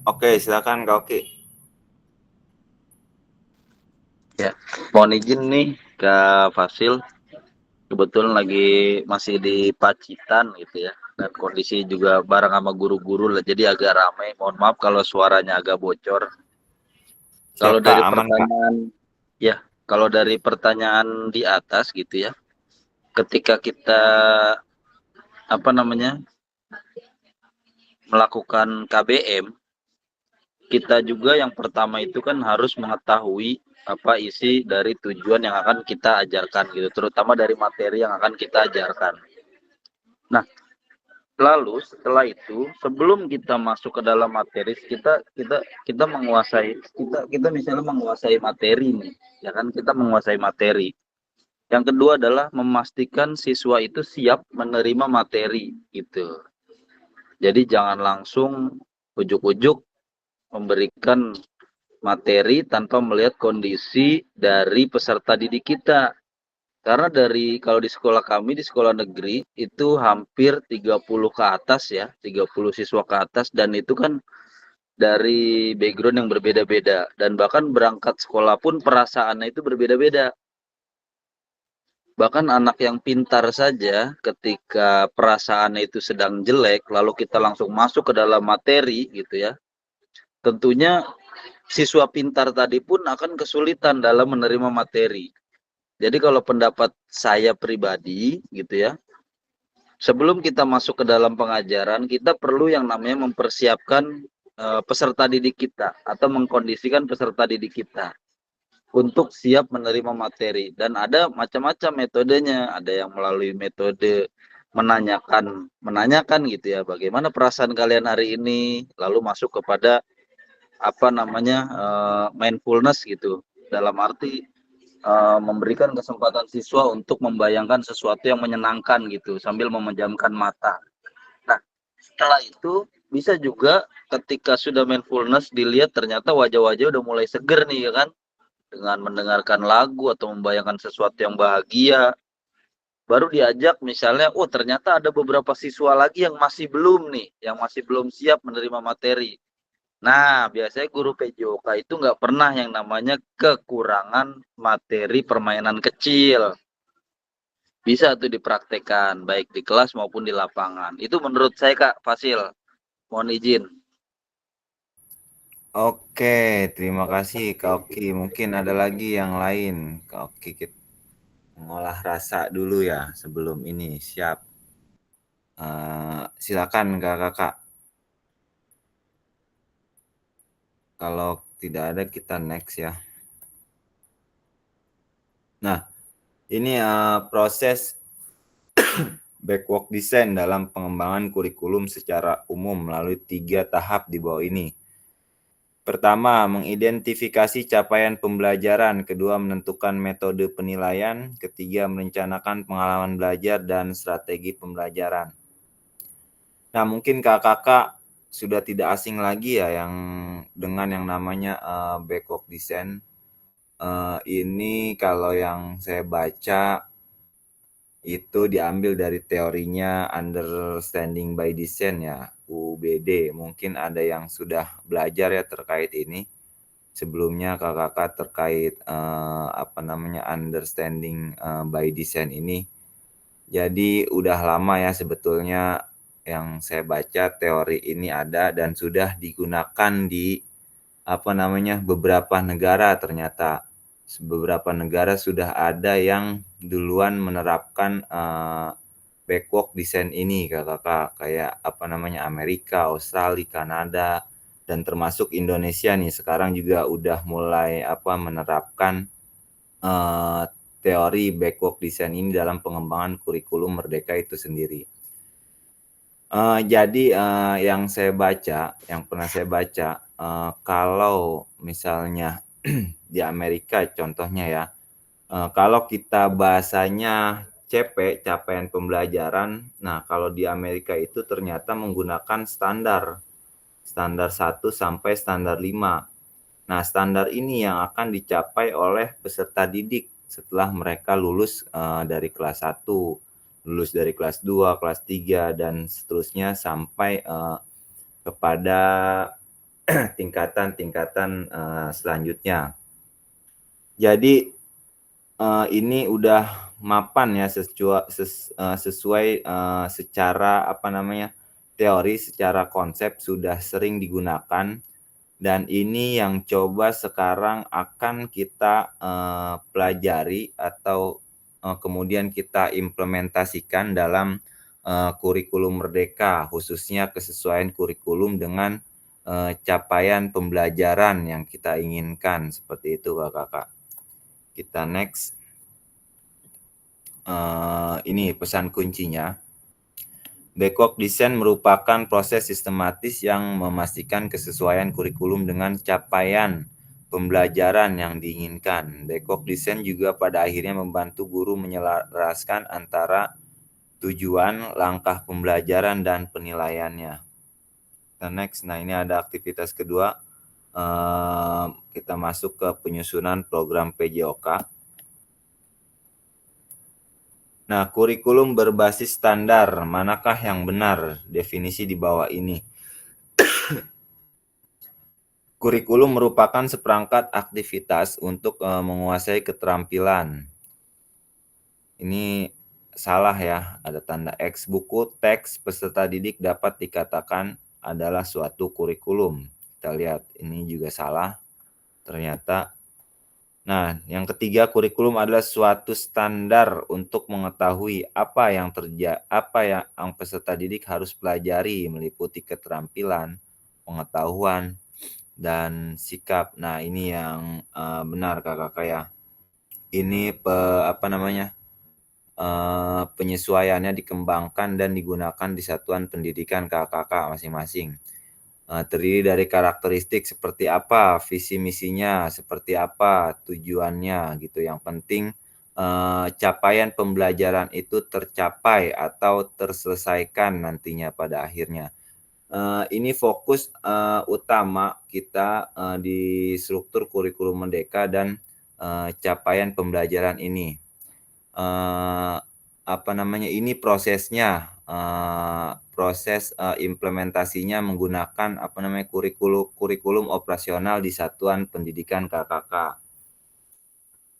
Oke, silakan kak Oki. Ya, mohon izin nih Kak Fasil. Kebetulan lagi masih di Pacitan gitu ya. Dan kondisi juga bareng sama guru-guru lah. Jadi agak ramai. Mohon maaf kalau suaranya agak bocor. Kalau Siap, dari Kak, aman, Kak. pertanyaan, ya, kalau dari pertanyaan di atas gitu ya. Ketika kita melakukan KBM, kita juga yang pertama itu kan harus mengetahui apa isi dari tujuan yang akan kita ajarkan gitu, terutama dari materi yang akan kita ajarkan. Nah, lalu setelah itu sebelum kita masuk ke dalam materi, kita menguasai kita misalnya menguasai materi nih, ya kan, kita menguasai materi. Yang kedua adalah memastikan siswa itu siap menerima materi gitu. Jadi jangan langsung ujuk-ujuk memberikan materi tanpa melihat kondisi dari peserta didik kita. Karena kalau di sekolah kami, di sekolah negeri, itu hampir 30 ke atas ya, 30 siswa ke atas, dan itu kan dari background yang berbeda-beda. Dan bahkan berangkat sekolah pun perasaannya itu berbeda-beda. Bahkan anak yang pintar saja ketika perasaannya itu sedang jelek, lalu kita langsung masuk ke dalam materi gitu ya, tentunya siswa pintar tadi pun akan kesulitan dalam menerima materi. Jadi kalau pendapat saya pribadi gitu ya, sebelum kita masuk ke dalam pengajaran, kita perlu yang namanya mempersiapkan peserta didik kita atau mengkondisikan peserta didik kita untuk siap menerima materi. Dan ada macam-macam metodenya. Ada yang melalui metode menanyakan gitu ya, bagaimana perasaan kalian hari ini, lalu masuk kepada mindfulness gitu. Dalam arti memberikan kesempatan siswa untuk membayangkan sesuatu yang menyenangkan gitu sambil memejamkan mata. Nah, setelah itu bisa juga ketika sudah mindfulness dilihat ternyata wajah-wajah udah mulai seger nih ya kan, dengan mendengarkan lagu atau membayangkan sesuatu yang bahagia. Baru diajak misalnya, oh ternyata ada beberapa siswa lagi yang masih belum nih, yang masih belum siap menerima materi. Nah, biasanya guru PJOK itu nggak pernah yang namanya kekurangan materi permainan kecil. Bisa tuh dipraktekkan, baik di kelas maupun di lapangan. Itu menurut saya, Kak Fasil. Mohon izin. Oke, terima kasih Kak Oki. Mungkin ada lagi yang lain. Kak Oki, kita ngolah rasa dulu ya sebelum ini. Siap. Silakan Kakak. Kalau tidak ada kita next ya. Nah, ini proses backwalk design dalam pengembangan kurikulum secara umum melalui 3 tahap di bawah ini. Pertama, mengidentifikasi capaian pembelajaran. Kedua, menentukan metode penilaian. Ketiga, merencanakan pengalaman belajar dan strategi pembelajaran. Nah, mungkin kakak sudah tidak asing lagi ya dengan yang namanya backwalk design. Ini kalau yang saya baca itu diambil dari teorinya Understanding by Design ya, UBD. Mungkin ada yang sudah belajar ya terkait ini. Sebelumnya kakak terkait Understanding by Design ini. Jadi udah lama ya sebetulnya yang saya baca teori ini ada dan sudah digunakan di beberapa negara. Ternyata beberapa negara sudah ada yang duluan menerapkan backwalk design ini kakak, kayak Amerika, Australia, Kanada, dan termasuk Indonesia nih sekarang juga udah mulai menerapkan teori backwalk design ini dalam pengembangan kurikulum Merdeka itu sendiri. Jadi yang pernah saya baca, kalau misalnya di Amerika contohnya ya, kalau kita bahasanya CP, capaian pembelajaran, nah kalau di Amerika itu ternyata menggunakan standar 1 sampai standar 5. Nah, standar ini yang akan dicapai oleh peserta didik setelah mereka lulus dari kelas 1, lulus dari kelas 2, kelas 3, dan seterusnya sampai kepada tingkatan-tingkatan selanjutnya. Jadi ini udah mapan ya sesuai secara teori, secara konsep sudah sering digunakan. Dan ini yang coba sekarang akan kita pelajari atau kemudian kita implementasikan dalam kurikulum Merdeka, khususnya kesesuaian kurikulum dengan capaian pembelajaran yang kita inginkan. Seperti itu kakak. Kita next. Ini pesan kuncinya. Backwalk design merupakan proses sistematis yang memastikan kesesuaian kurikulum dengan capaian pembelajaran yang diinginkan. Backwalk design juga pada akhirnya membantu guru menyelaraskan antara tujuan, langkah pembelajaran, dan penilaiannya. Next, nah ini ada aktivitas kedua. Kita masuk ke penyusunan program PJOK. Nah, kurikulum berbasis standar, manakah yang benar? Definisi di bawah ini. Kurikulum merupakan seperangkat aktivitas untuk menguasai keterampilan. Ini salah ya, ada tanda X. Buku teks peserta didik dapat dikatakan adalah suatu kurikulum. Kita lihat, ini juga salah ternyata. Nah, yang ketiga, kurikulum adalah suatu standar untuk mengetahui apa yang peserta didik harus pelajari, meliputi keterampilan, pengetahuan, dan sikap. Nah, ini yang benar kakak ya. Ini penyesuaiannya dikembangkan dan digunakan di satuan pendidikan kakak masing-masing. Terdiri dari karakteristik seperti apa, visi misinya, seperti apa tujuannya gitu. Yang penting capaian pembelajaran itu tercapai atau terselesaikan nantinya pada akhirnya. Ini fokus utama kita di struktur kurikulum Merdeka dan capaian pembelajaran ini. Ini prosesnya, proses implementasinya menggunakan kurikulum operasional di satuan pendidikan KKK.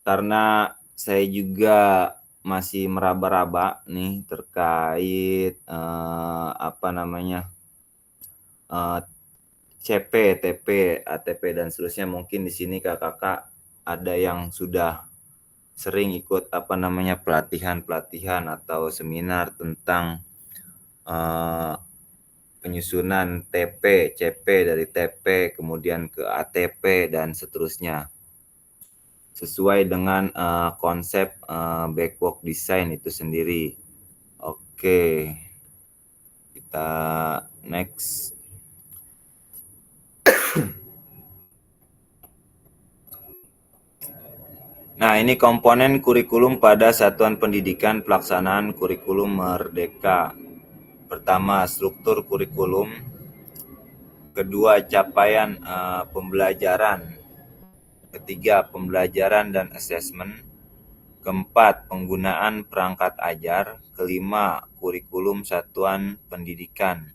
Karena saya juga masih meraba-raba nih terkait CP, TP, ATP dan seterusnya. Mungkin di sini KKK ada yang sudah sering ikut pelatihan atau seminar tentang penyusunan TP, CP, dari TP kemudian ke ATP dan seterusnya. Sesuai dengan konsep backwalk design itu sendiri. Oke. Kita next. Nah, ini komponen kurikulum pada satuan pendidikan pelaksanaan kurikulum Merdeka. Pertama, struktur kurikulum. Kedua, capaian pembelajaran. Ketiga, pembelajaran dan asesmen. Keempat, penggunaan perangkat ajar. Kelima, kurikulum satuan pendidikan.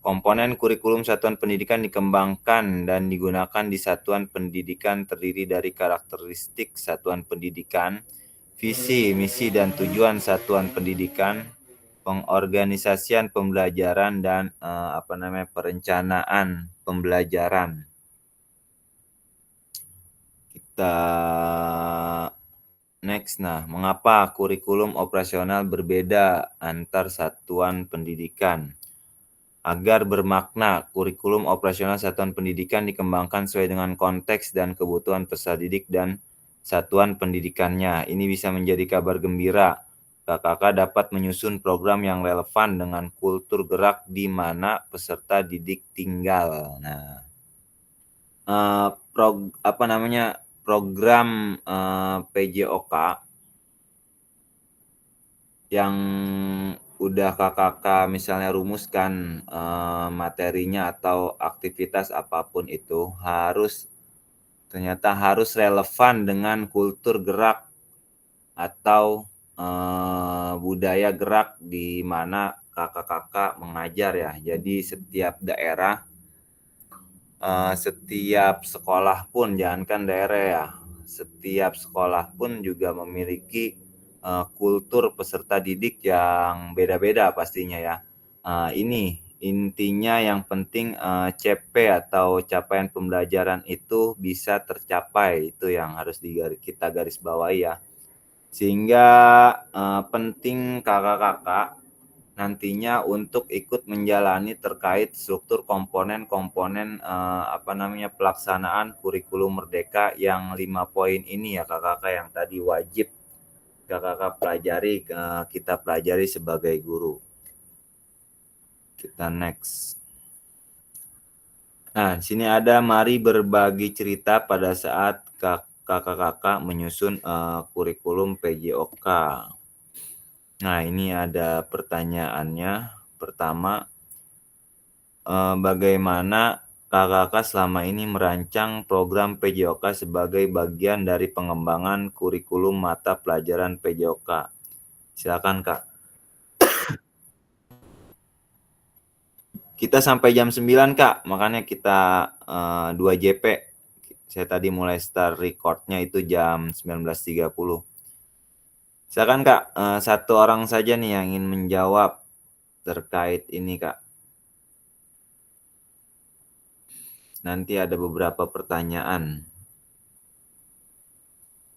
Komponen kurikulum satuan pendidikan dikembangkan dan digunakan di satuan pendidikan terdiri dari karakteristik satuan pendidikan, visi, misi, dan tujuan satuan pendidikan, pengorganisasian pembelajaran, dan perencanaan pembelajaran. Kita next. Nah, mengapa kurikulum operasional berbeda antar satuan pendidikan? Agar bermakna, kurikulum operasional satuan pendidikan dikembangkan sesuai dengan konteks dan kebutuhan peserta didik dan satuan pendidikannya. Ini bisa menjadi kabar gembira. KKK dapat menyusun program yang relevan dengan kultur gerak di mana peserta didik tinggal. Nah, program PJOK yang udah KKK misalnya rumuskan materinya atau aktivitas apapun itu ternyata harus relevan dengan kultur gerak atau budaya gerak di mana kakak-kakak mengajar ya. Jadi setiap daerah, setiap sekolah pun, jangankan daerah ya, setiap sekolah pun juga memiliki kultur peserta didik yang beda-beda pastinya ya. Ini intinya yang penting CP atau capaian pembelajaran itu bisa tercapai, itu yang harus kita garis bawahi ya. Sehingga penting kakak-kakak nantinya untuk ikut menjalani terkait struktur komponen-komponen pelaksanaan kurikulum Merdeka yang 5 poin ini ya kakak-kakak, yang tadi wajib kakak pelajari, kita pelajari sebagai guru. Kita next. Nah, di sini ada mari berbagi cerita pada saat kakak-kakak menyusun kurikulum PJOK. Nah, ini ada pertanyaannya. Pertama, bagaimana kakak selama ini merancang program PJOK sebagai bagian dari pengembangan kurikulum mata pelajaran PJOK? Silakan Kak. Kita sampai jam 9 Kak, makanya kita 2 JP. Saya tadi mulai start recordnya itu jam 19.30. Silakan Kak, satu orang saja nih yang ingin menjawab terkait ini Kak. Nanti ada beberapa pertanyaan.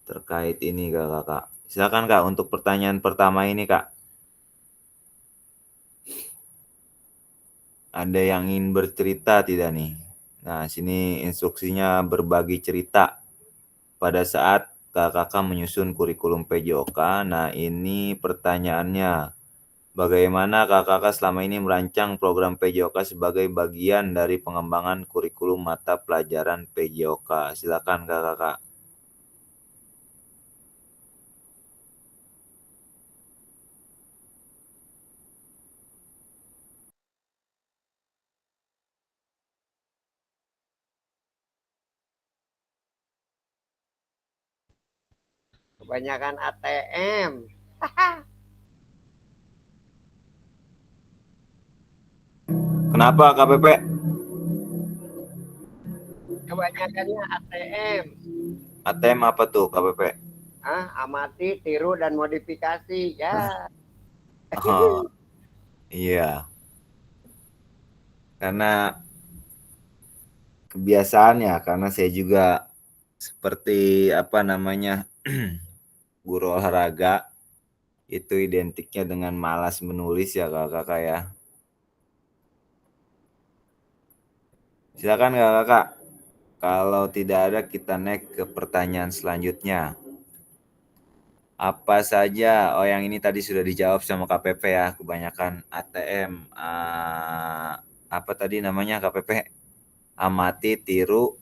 terkait ini Kakak. Silakan Kak untuk pertanyaan pertama ini Kak. Ada yang ingin bercerita tidak nih? Nah, sini instruksinya berbagi cerita pada saat Kakak menyusun kurikulum PJOK. Nah, ini pertanyaannya. Bagaimana Kakak selama ini merancang program PJOK sebagai bagian dari pengembangan kurikulum mata pelajaran PJOK? Silakan Kakak. Kebanyakan ATM. Kenapa KPP? Kebanyakannya ATM. ATM apa tuh KPP? Amati, tiru, dan modifikasi. Ya. Oh, iya. Karena kebiasaan ya, karena saya juga seperti apa namanya guru olahraga itu identiknya dengan malas menulis ya kakak ya. Silakan kakak. Kalau tidak ada kita naik ke pertanyaan selanjutnya. Apa saja? Oh yang ini tadi sudah dijawab sama KPP ya. Kebanyakan ATM. Apa tadi namanya KPP? Amati, tiru,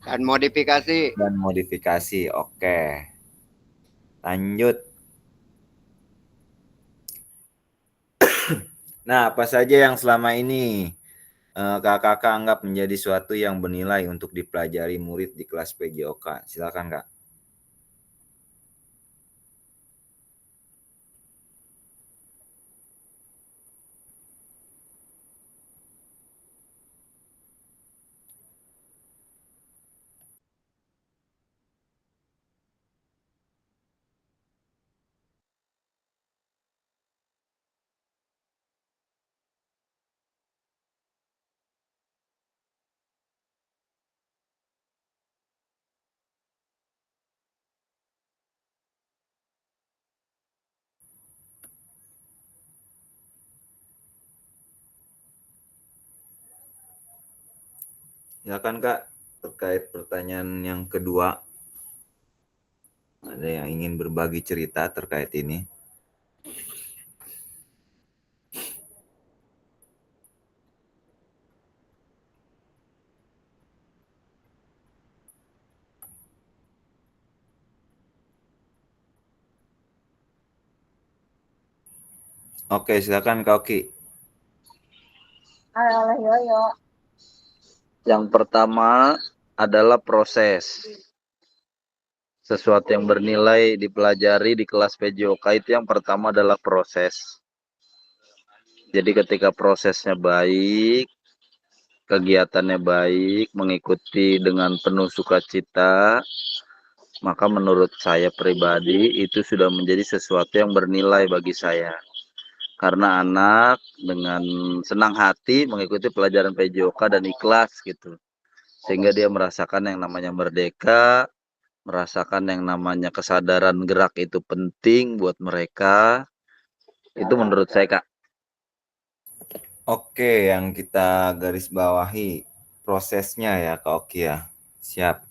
Dan modifikasi. dan modifikasi. Oke. Lanjut. Nah, apa saja yang selama ini kakak anggap menjadi suatu yang bernilai untuk dipelajari murid di kelas PJOK? Silakan kak. Silakan kak, terkait pertanyaan yang kedua. Ada yang ingin berbagi cerita terkait ini? Oke, silakan Kak Oki. Halo, Yoyo. Yang pertama adalah proses. Sesuatu yang bernilai dipelajari di kelas PJOK itu yang pertama adalah proses. Jadi ketika prosesnya baik, kegiatannya baik, mengikuti dengan penuh sukacita, maka menurut saya pribadi itu sudah menjadi sesuatu yang bernilai bagi saya. Karena anak dengan senang hati mengikuti pelajaran PJOK dan ikhlas gitu. Sehingga dia merasakan yang namanya merdeka, merasakan yang namanya kesadaran gerak itu penting buat mereka. Itu menurut saya, Kak. Oke, yang kita garis bawahi prosesnya ya Kak Oki ya. Siap.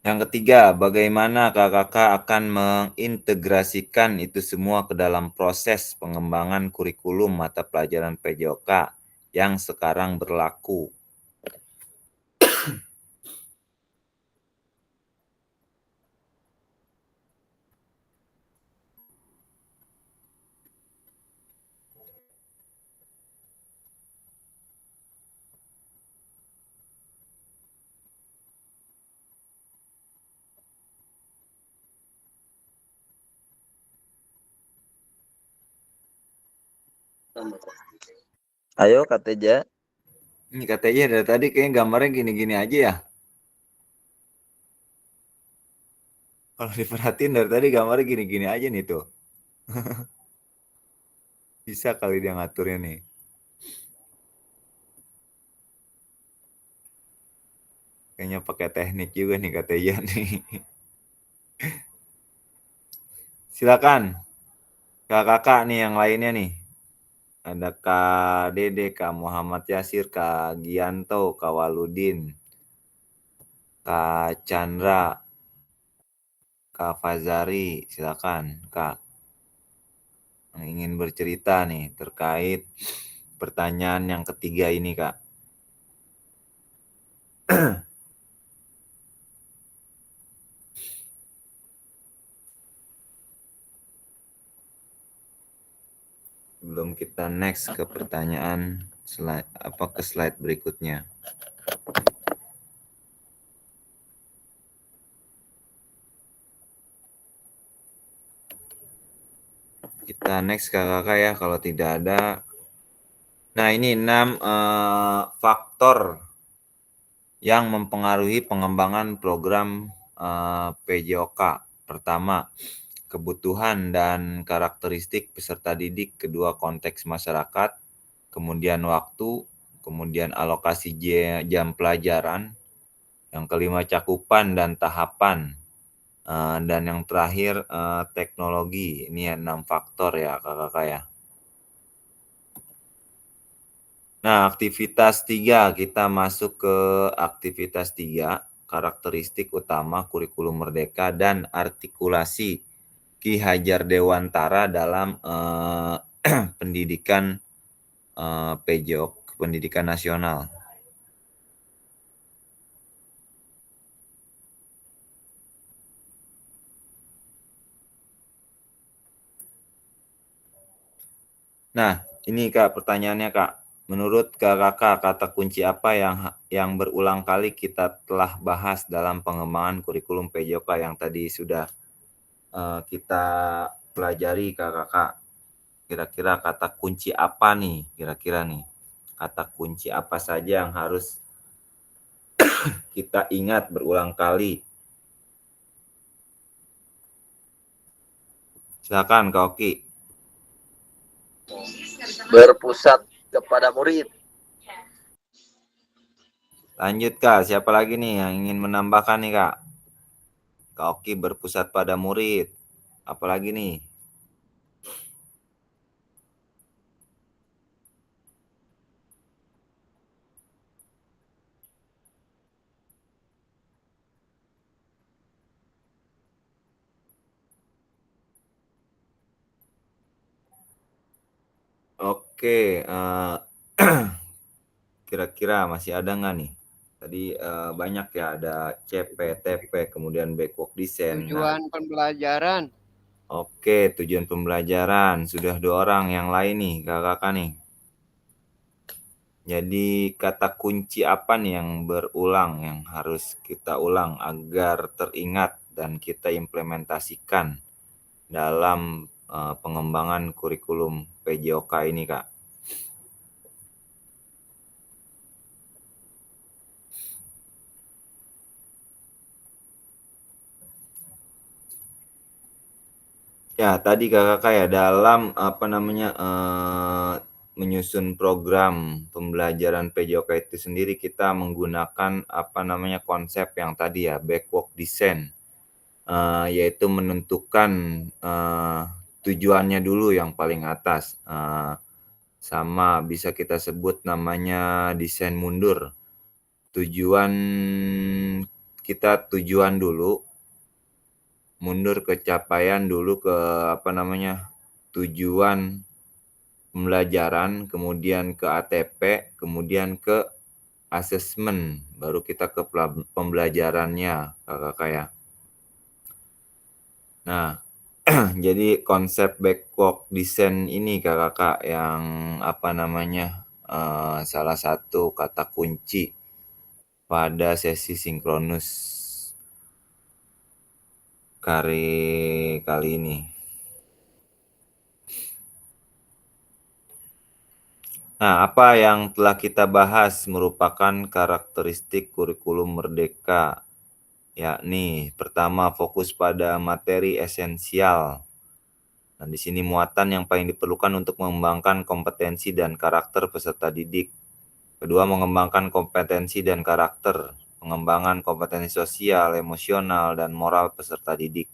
Yang ketiga, bagaimana kakak akan mengintegrasikan itu semua ke dalam proses pengembangan kurikulum mata pelajaran PJOK yang sekarang berlaku? Ayo, Kak Teja. Ini katanya dari tadi kayaknya gambarnya gini-gini aja ya. Kalau diperhatiin dari tadi gambarnya gini-gini aja nih tuh. Bisa kali dia ngaturnya nih. Kayaknya pakai teknik juga nih kata Ian nih. Silakan kakak nih yang lainnya nih. Ada Kak Dede, Kak Muhammad Yasir, Kak Gianto, Kak Waludin, Kak Chandra, Kak Fazari. Silakan Kak, yang ingin bercerita nih terkait pertanyaan yang ketiga ini Kak. Sebelum kita next ke pertanyaan ke slide berikutnya. Kita next kakak ya kalau tidak ada. Nah ini 6 faktor yang mempengaruhi pengembangan program PJOK. Pertama, kebutuhan dan karakteristik peserta didik. Kedua, konteks masyarakat. Kemudian waktu. Kemudian alokasi jam pelajaran. Yang kelima, cakupan dan tahapan. Dan yang terakhir, teknologi. Ini 6 faktor ya kakak ya. Nah, aktivitas 3, kita masuk ke aktivitas 3, karakteristik utama kurikulum merdeka dan artikulasi Ki Hajar Dewantara dalam pendidikan PJOK, pendidikan nasional. Nah, ini Kak pertanyaannya Kak. Menurut kakak, kata kunci apa yang berulang kali kita telah bahas dalam pengembangan kurikulum PJOK yang tadi sudah kita pelajari kakak? Kira-kira kata kunci apa nih? Kira-kira nih, kata kunci apa saja yang harus kita ingat berulang kali? Silakan Kak Oki. Berpusat kepada murid. Lanjut Kak, siapa lagi nih yang ingin menambahkan nih Kak? Kak Oki berpusat pada murid. Apalagi nih? Oke, kira-kira masih ada nggak nih? Tadi banyak ya, ada CP, TP, kemudian backward design. Tujuan pembelajaran. Oke, tujuan pembelajaran. Sudah 2 orang yang lain nih, kakak nih. Jadi kata kunci apa nih yang berulang, yang harus kita ulang agar teringat dan kita implementasikan dalam pengembangan kurikulum PJOK ini Kak? Ya, tadi kakak ya dalam menyusun program pembelajaran PJOK itu sendiri kita menggunakan konsep yang tadi ya, backward design, yaitu menentukan tujuannya dulu yang paling atas, sama bisa kita sebut namanya desain mundur. Tujuan dulu, mundur ke capaian dulu ke tujuan pembelajaran, kemudian ke ATP, kemudian ke asesmen, baru kita ke pembelajarannya kakak ya. Nah, jadi konsep backward design ini kakak yang salah satu kata kunci pada sesi sinkronus kali ini. Nah, apa yang telah kita bahas merupakan karakteristik kurikulum merdeka, yakni pertama fokus pada materi esensial. Nah, di sini muatan yang paling diperlukan untuk mengembangkan kompetensi dan karakter peserta didik. Kedua, mengembangkan kompetensi dan karakter pengembangan kompetensi sosial, emosional, dan moral peserta didik.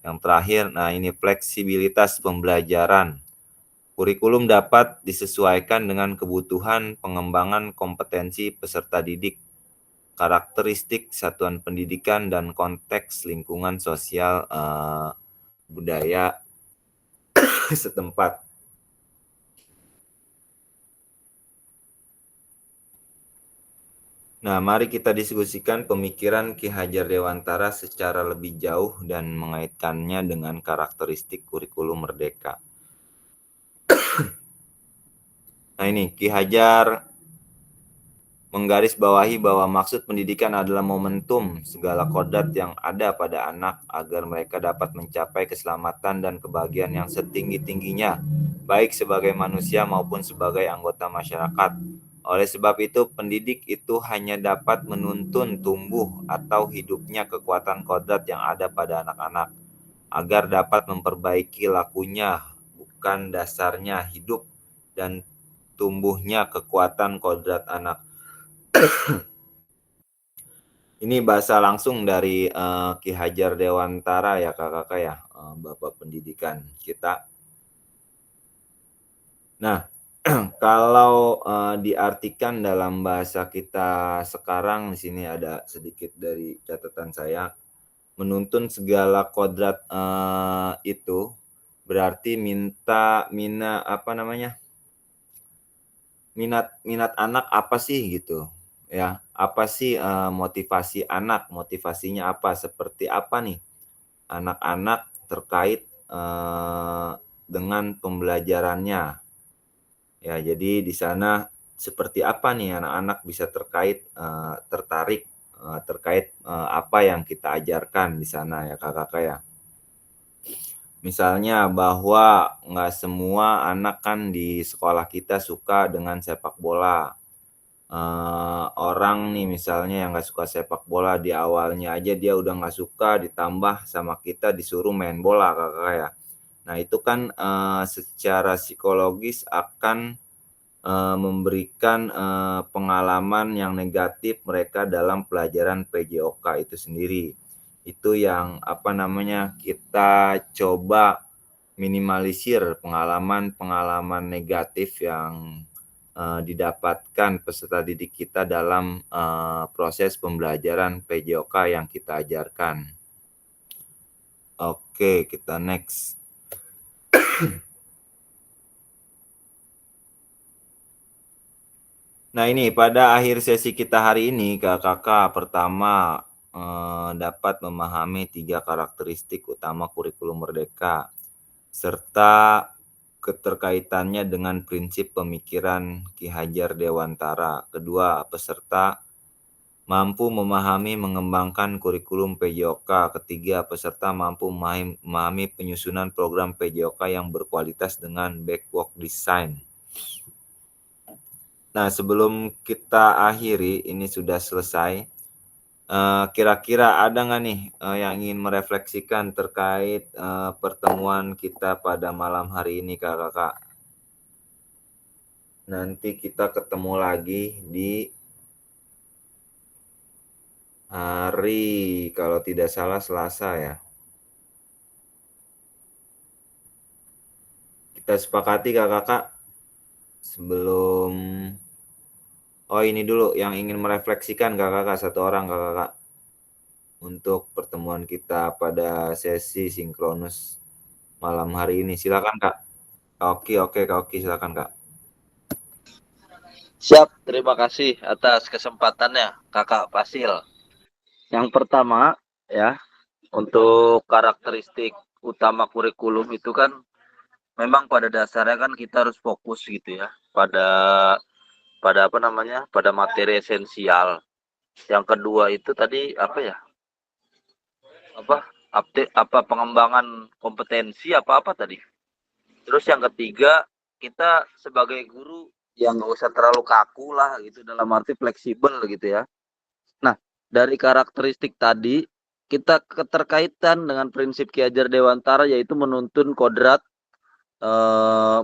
Yang terakhir, nah ini fleksibilitas pembelajaran. Kurikulum dapat disesuaikan dengan kebutuhan pengembangan kompetensi peserta didik, karakteristik satuan pendidikan, dan konteks lingkungan sosial budaya setempat. Nah, mari kita diskusikan pemikiran Ki Hajar Dewantara secara lebih jauh dan mengaitkannya dengan karakteristik kurikulum merdeka. Nah ini, Ki Hajar menggarisbawahi bahwa maksud pendidikan adalah momentum segala kodrat yang ada pada anak agar mereka dapat mencapai keselamatan dan kebahagiaan yang setinggi-tingginya, baik sebagai manusia maupun sebagai anggota masyarakat. Oleh sebab itu, pendidik itu hanya dapat menuntun tumbuh atau hidupnya kekuatan kodrat yang ada pada anak-anak, agar dapat memperbaiki lakunya, bukan dasarnya hidup dan tumbuhnya kekuatan kodrat anak. Ini bahasa langsung dari Ki Hajar Dewantara ya kakak-kakak ya, Bapak Pendidikan kita. Nah, kalau diartikan dalam bahasa kita sekarang, di sini ada sedikit dari catatan saya, menuntun segala kodrat itu berarti minat anak apa sih gitu ya, apa sih motivasi anak, motivasinya apa, seperti apa nih anak-anak terkait dengan pembelajarannya ya. Jadi di sana seperti apa nih anak-anak bisa tertarik terkait apa yang kita ajarkan di sana ya kakak-kakak ya. Misalnya bahwa nggak semua anak kan di sekolah kita suka dengan sepak bola. Orang nih misalnya yang nggak suka sepak bola, di awalnya aja dia udah nggak suka, ditambah sama kita disuruh main bola kakak ya. Nah itu kan secara psikologis akan memberikan pengalaman yang negatif mereka dalam pelajaran PJOK itu sendiri. Itu yang kita coba minimalisir pengalaman negatif yang didapatkan peserta didik kita dalam proses pembelajaran PJOK yang kita ajarkan. Oke, kita next. Nah ini pada akhir sesi kita hari ini kakak-kakak pertama dapat memahami 3 karakteristik utama kurikulum merdeka serta keterkaitannya dengan prinsip pemikiran Ki Hajar Dewantara. Kedua, peserta mampu memahami mengembangkan kurikulum PJOK. Ketiga, peserta mampu memahami penyusunan program PJOK yang berkualitas dengan backward design. Nah, sebelum kita akhiri, ini sudah selesai. Kira-kira ada nggak nih yang ingin merefleksikan terkait pertemuan kita pada malam hari ini kakak-kakak? Nanti kita ketemu lagi di hari, kalau tidak salah Selasa ya. Kita sepakati kakak-kakak sebelum ini dulu yang ingin merefleksikan kakak-kakak, satu orang kakak-kakak untuk pertemuan kita pada sesi sinkronus malam hari ini. Silakan kak. Oke kak Oki, silakan kak. Siap, terima kasih atas kesempatannya kakak Fasil. Yang pertama ya, untuk karakteristik utama kurikulum itu kan memang pada dasarnya kan kita harus fokus gitu ya pada materi esensial. Yang kedua itu tadi pengembangan kompetensi apa tadi. Terus yang ketiga, kita sebagai guru yang nggak usah terlalu kaku lah gitu, dalam arti fleksibel gitu ya. Nah, dari karakteristik tadi kita keterkaitan dengan prinsip Ki Hajar Dewantara, yaitu menuntun kodrat,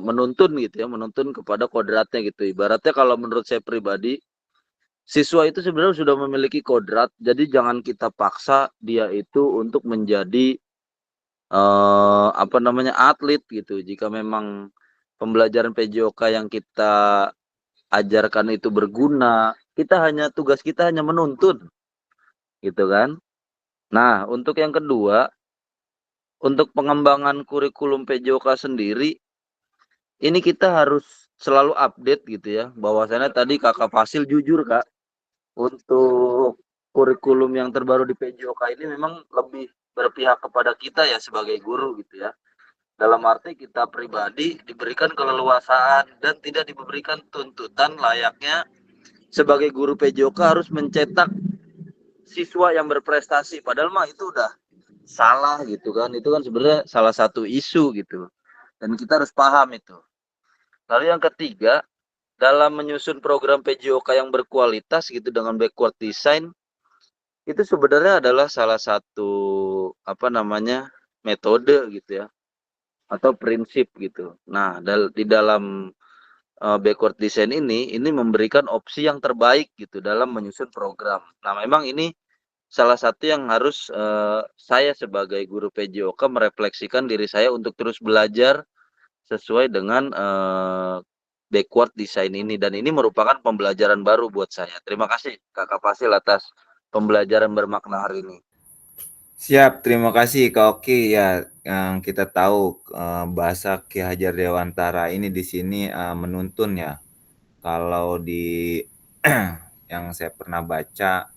menuntun kepada kodratnya gitu. Ibaratnya kalau menurut saya pribadi, siswa itu sebenarnya sudah memiliki kodrat, jadi jangan kita paksa dia itu untuk menjadi atlet gitu. Jika memang pembelajaran PJOK yang kita ajarkan itu berguna, tugas kita hanya menuntun, gitu kan. Nah, untuk yang kedua, untuk pengembangan kurikulum PJOK sendiri, ini kita harus selalu update gitu ya. Bahwasannya tadi Kakak Fasil jujur Kak, untuk kurikulum yang terbaru di PJOK ini memang lebih berpihak kepada kita ya sebagai guru gitu ya. Dalam arti kita pribadi diberikan keleluasaan dan tidak diberikan tuntutan layaknya sebagai guru PJOK harus mencetak siswa yang berprestasi. Padahal mah itu udah salah gitu kan. Itu kan sebenarnya salah satu isu gitu. Dan kita harus paham itu. Lalu yang ketiga, dalam menyusun program PJOK yang berkualitas gitu dengan backward design, itu sebenarnya adalah salah satu metode gitu ya atau prinsip gitu. Nah, di dalam backward design ini memberikan opsi yang terbaik gitu dalam menyusun program. Nah, memang ini salah satu yang harus saya sebagai guru PJOK merefleksikan diri saya untuk terus belajar sesuai dengan backward design ini, dan ini merupakan pembelajaran baru buat saya. Terima kasih Kakak Fasil atas pembelajaran bermakna hari ini. Siap, terima kasih Kak Oki ya. Yang kita tahu bahasa Ki Hajar Dewantara ini di sini menuntun ya. Kalau di yang saya pernah baca,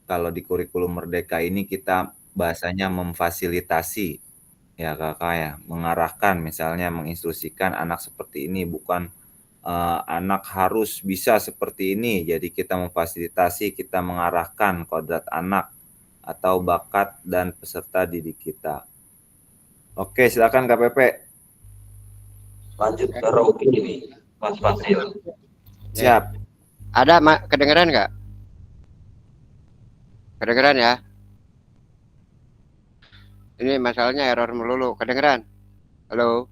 kalau di kurikulum Merdeka ini kita bahasanya memfasilitasi ya Kakak ya, mengarahkan misalnya menginstruksikan anak seperti ini, bukan anak harus bisa seperti ini. Jadi kita memfasilitasi, kita mengarahkan kodrat anak atau bakat dan peserta didik kita. Oke, silakan KPP. Lanjut ke Rocky ini, Mas Fasil. Siap. Ada kedengeran nggak? Kedengeran ya? Ini masalahnya error melulu. Kedengeran? Halo?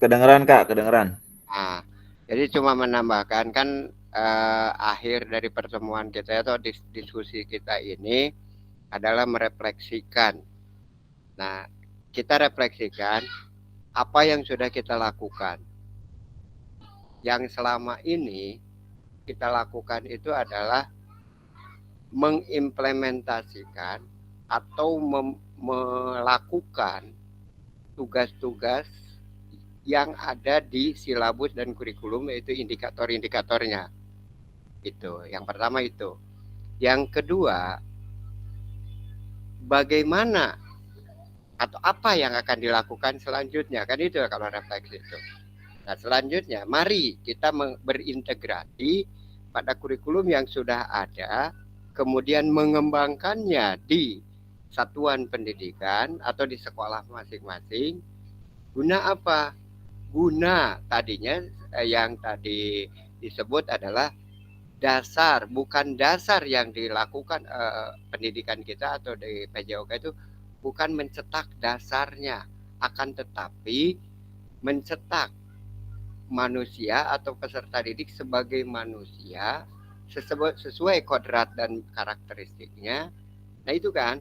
Kedengeran Kak, kedengeran. Nah, jadi cuma menambahkan kan akhir dari pertemuan kita atau diskusi kita ini adalah merefleksikan. Nah, kita refleksikan apa yang sudah kita lakukan. Yang selama ini kita lakukan itu adalah mengimplementasikan atau melakukan tugas-tugas yang ada di silabus dan kurikulum, yaitu indikator-indikatornya. Itu yang pertama itu. Yang kedua, bagaimana atau apa yang akan dilakukan selanjutnya, kan itu kalau refleksi itu. Nah, selanjutnya mari kita berintegrasi pada kurikulum yang sudah ada, kemudian mengembangkannya di satuan pendidikan atau di sekolah masing-masing. Guna apa? Guna tadinya yang tadi disebut adalah dasar, bukan dasar yang dilakukan pendidikan kita atau di PJOK itu bukan mencetak dasarnya, akan tetapi mencetak manusia atau peserta didik sebagai manusia sesuai kodrat dan karakteristiknya. Nah itu kan,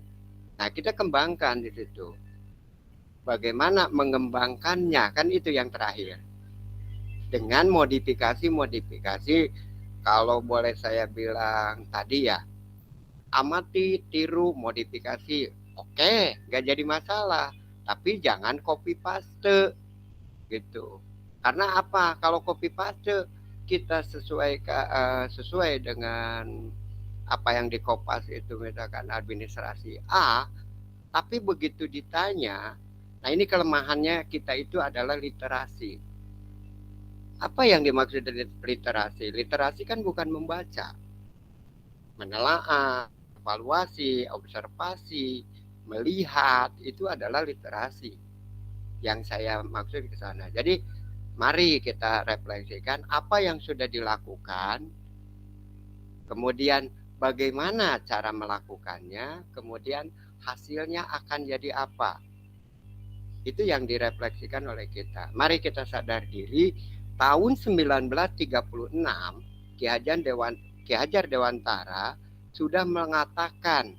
nah kita kembangkan di situ. Bagaimana mengembangkannya, kan itu yang terakhir. Dengan modifikasi, kalau boleh saya bilang tadi ya, amati, tiru, modifikasi, oke, nggak jadi masalah. Tapi jangan copy paste, gitu. Karena apa? Kalau copy paste kita sesuai dengan apa yang di Kopas itu, misalkan administrasi A, tapi begitu ditanya, nah ini kelemahannya kita itu adalah literasi. Apa yang dimaksud dari literasi? Literasi kan bukan membaca, menelaah, evaluasi, observasi, melihat, itu adalah literasi yang saya maksud ke sana. Jadi mari kita refleksikan apa yang sudah dilakukan, kemudian bagaimana cara melakukannya, kemudian hasilnya akan jadi apa. Itu yang direfleksikan oleh kita. Mari kita sadar diri tahun 1936 Ki Hajar Dewantara sudah mengatakan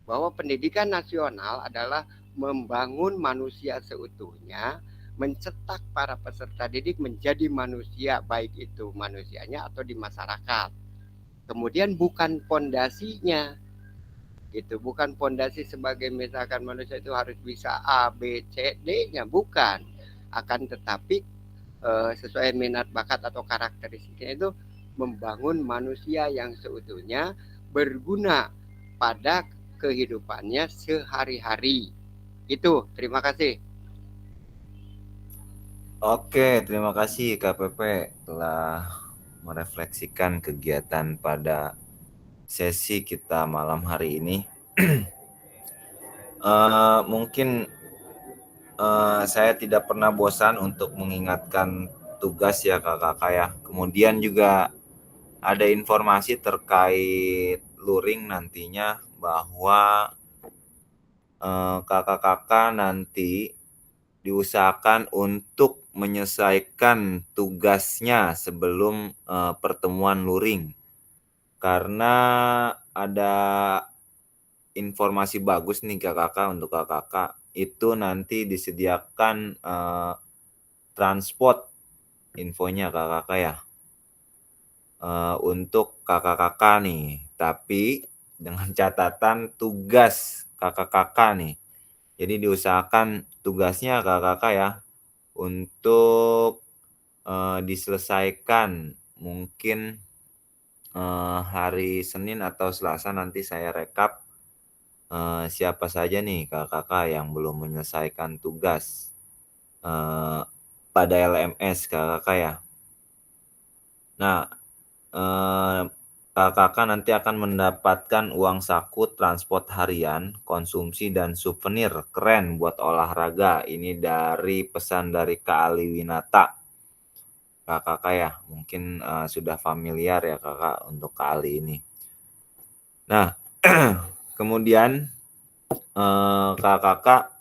bahwa pendidikan nasional adalah membangun manusia seutuhnya, mencetak para peserta didik menjadi manusia, baik itu manusianya atau di masyarakat. Kemudian bukan pondasinya, gitu, bukan pondasi sebagai misalkan manusia itu harus bisa A, B, C, D-nya, bukan. Akan tetapi sesuai minat bakat atau karakteristiknya itu membangun manusia yang seutuhnya berguna pada kehidupannya sehari-hari. Itu, terima kasih. Oke, terima kasih KPP telah merefleksikan kegiatan pada sesi kita malam hari ini. Mungkin saya tidak pernah bosan untuk mengingatkan tugas ya kakak-kakak ya. Kemudian juga ada informasi terkait luring nantinya bahwa kakak-kakak nanti diusahakan untuk menyelesaikan tugasnya sebelum pertemuan luring. Karena ada informasi bagus nih kakak-kakak untuk kakak-kakak, itu nanti disediakan transport infonya kakak-kakak ya, untuk kakak-kakak nih, tapi dengan catatan tugas kakak-kakak nih. Jadi diusahakan tugasnya kakak-kakak ya untuk diselesaikan mungkin hari Senin atau Selasa. Nanti saya rekap siapa saja nih kakak-kakak yang belum menyelesaikan tugas pada LMS kakak-kakak ya. Nah, kakak-kakak nanti akan mendapatkan uang saku, transport harian, konsumsi, dan souvenir keren buat olahraga. Ini dari pesan dari Kak Ali Winata. Kakak-kakak ya, mungkin sudah familiar ya kakak untuk Kak Ali ini. Nah, kemudian kakak-kakak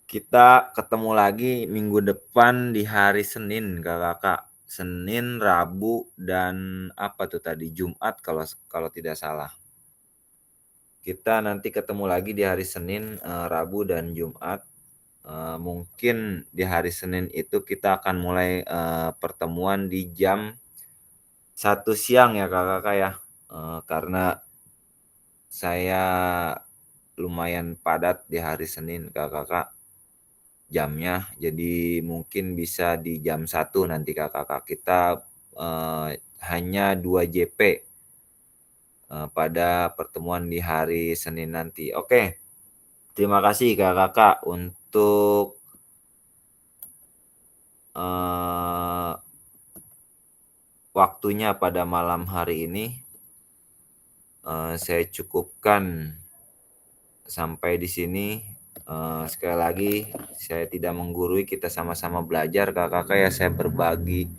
kita ketemu lagi minggu depan di hari Senin kakak-kakak. Senin, Rabu, dan apa tuh tadi Jumat kalau tidak salah. Kita nanti ketemu lagi di hari Senin, Rabu, dan Jumat. Mungkin di hari Senin itu kita akan mulai pertemuan di jam 1 siang ya kakak-kakak ya. Karena saya lumayan padat di hari Senin kakak-kakak jamnya, jadi mungkin bisa di jam 1 nanti kakak-kakak. Kita hanya 2 JP pada pertemuan di hari Senin nanti. Oke, terima kasih kakak-kakak untuk waktunya pada malam hari ini. Saya cukupkan sampai di sini. Sekali lagi saya tidak menggurui, kita sama-sama belajar kakak-kakak ya. Saya berbagi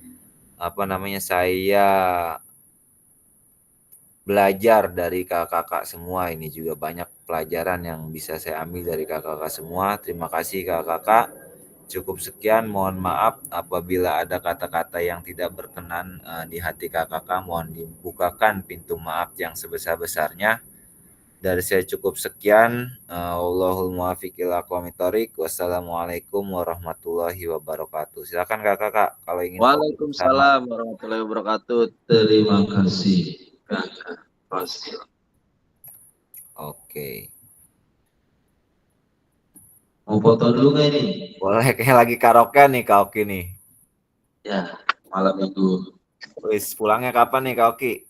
saya belajar dari kakak-kakak semua. Ini juga banyak pelajaran yang bisa saya ambil dari kakak-kakak semua. Terima kasih kakak-kakak. Cukup sekian, mohon maaf apabila ada kata-kata yang tidak berkenan di hati kakak-kakak. Mohon dibukakan pintu maaf yang sebesar-besarnya. Dari saya cukup sekian. Wallahul muwaffiq ila aqwamit thoriq. Wassalamualaikum warahmatullahi wabarakatuh. Silakan kakak kalau ingin. Waalaikumsalam warahmatullahi wabarakatuh. Terima kasih kakak Fasil. Oke. Mau foto dulu nggak ini? Boleh, kayak lagi karaoke nih Kak Oki nih. Ya, malam minggu. Wis, pulangnya kapan nih Kak Oki?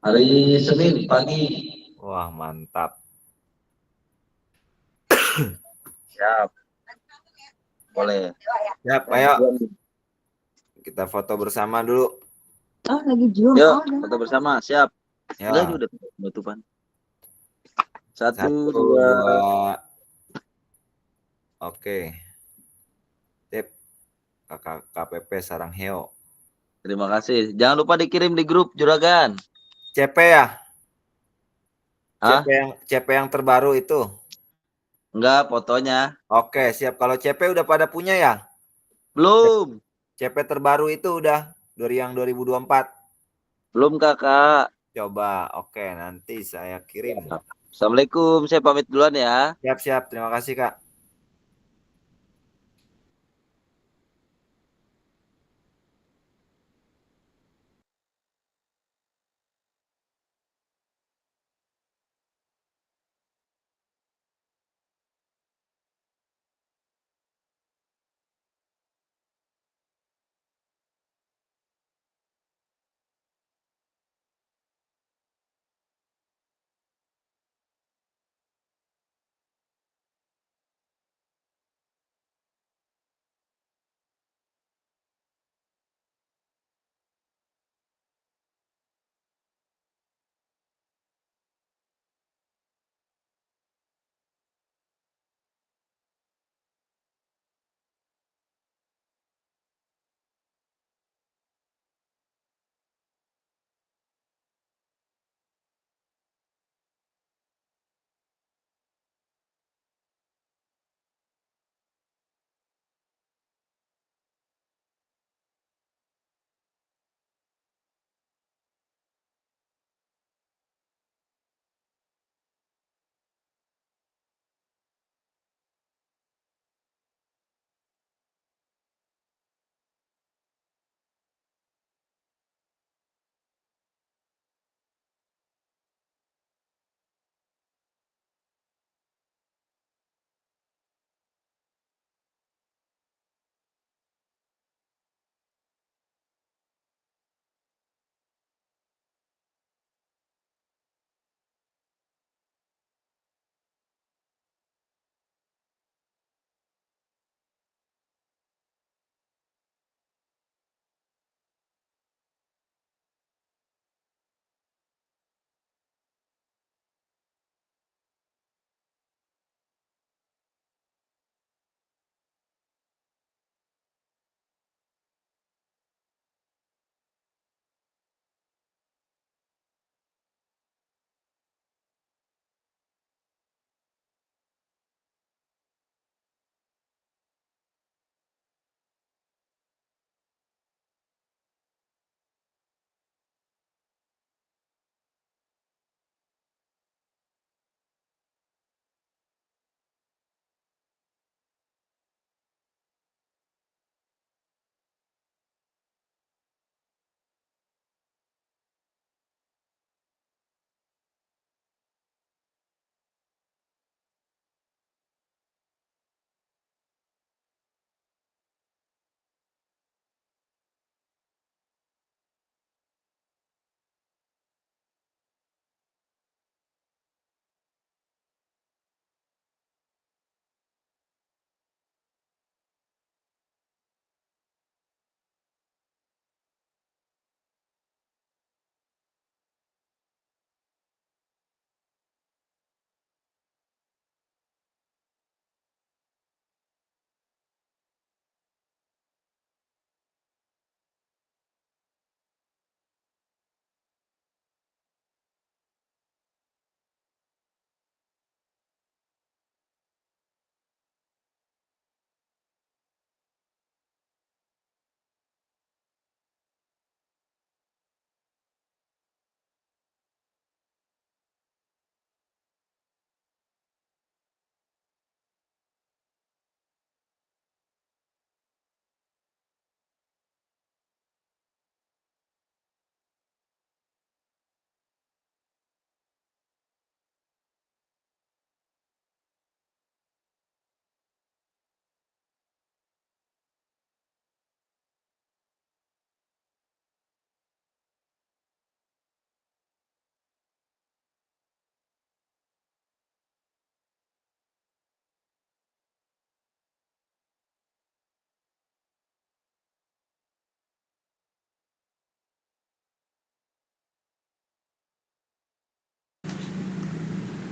Hari Senin pagi. Wah, mantap. Siap. Boleh. Siap, ayo. Kita foto bersama dulu. Oh, lagi Zoom. Yuk, foto bersama. Siap. Ya. Udah tutupan. 1, 1, 2. 2. Oke. Tip. Kakak KPP Sarangheo. Terima kasih. Jangan lupa dikirim di grup Juragan. CP ya? Hah? CP yang terbaru itu? Enggak, fotonya. Oke, siap. Kalau CP udah pada punya ya? Belum. CP terbaru itu udah dari yang 2024. Belum kakak. Coba, oke, nanti saya kirim. Assalamualaikum, saya pamit duluan ya. Siap-siap, terima kasih Kak.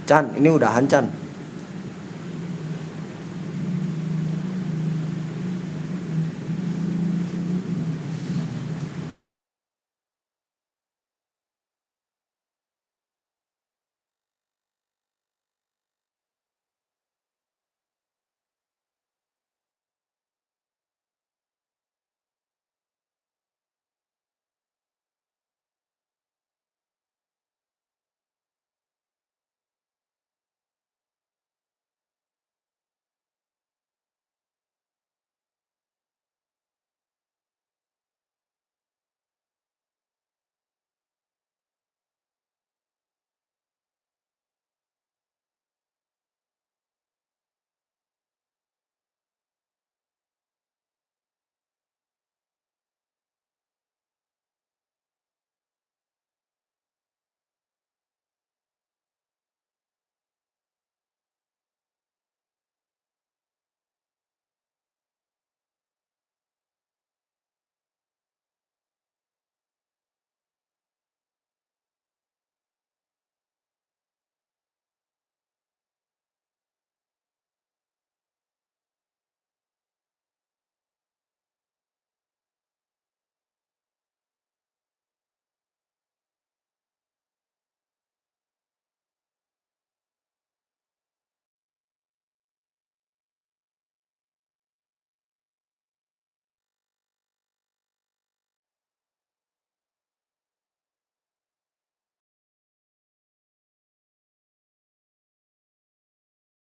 Chan, ini udahan Chan.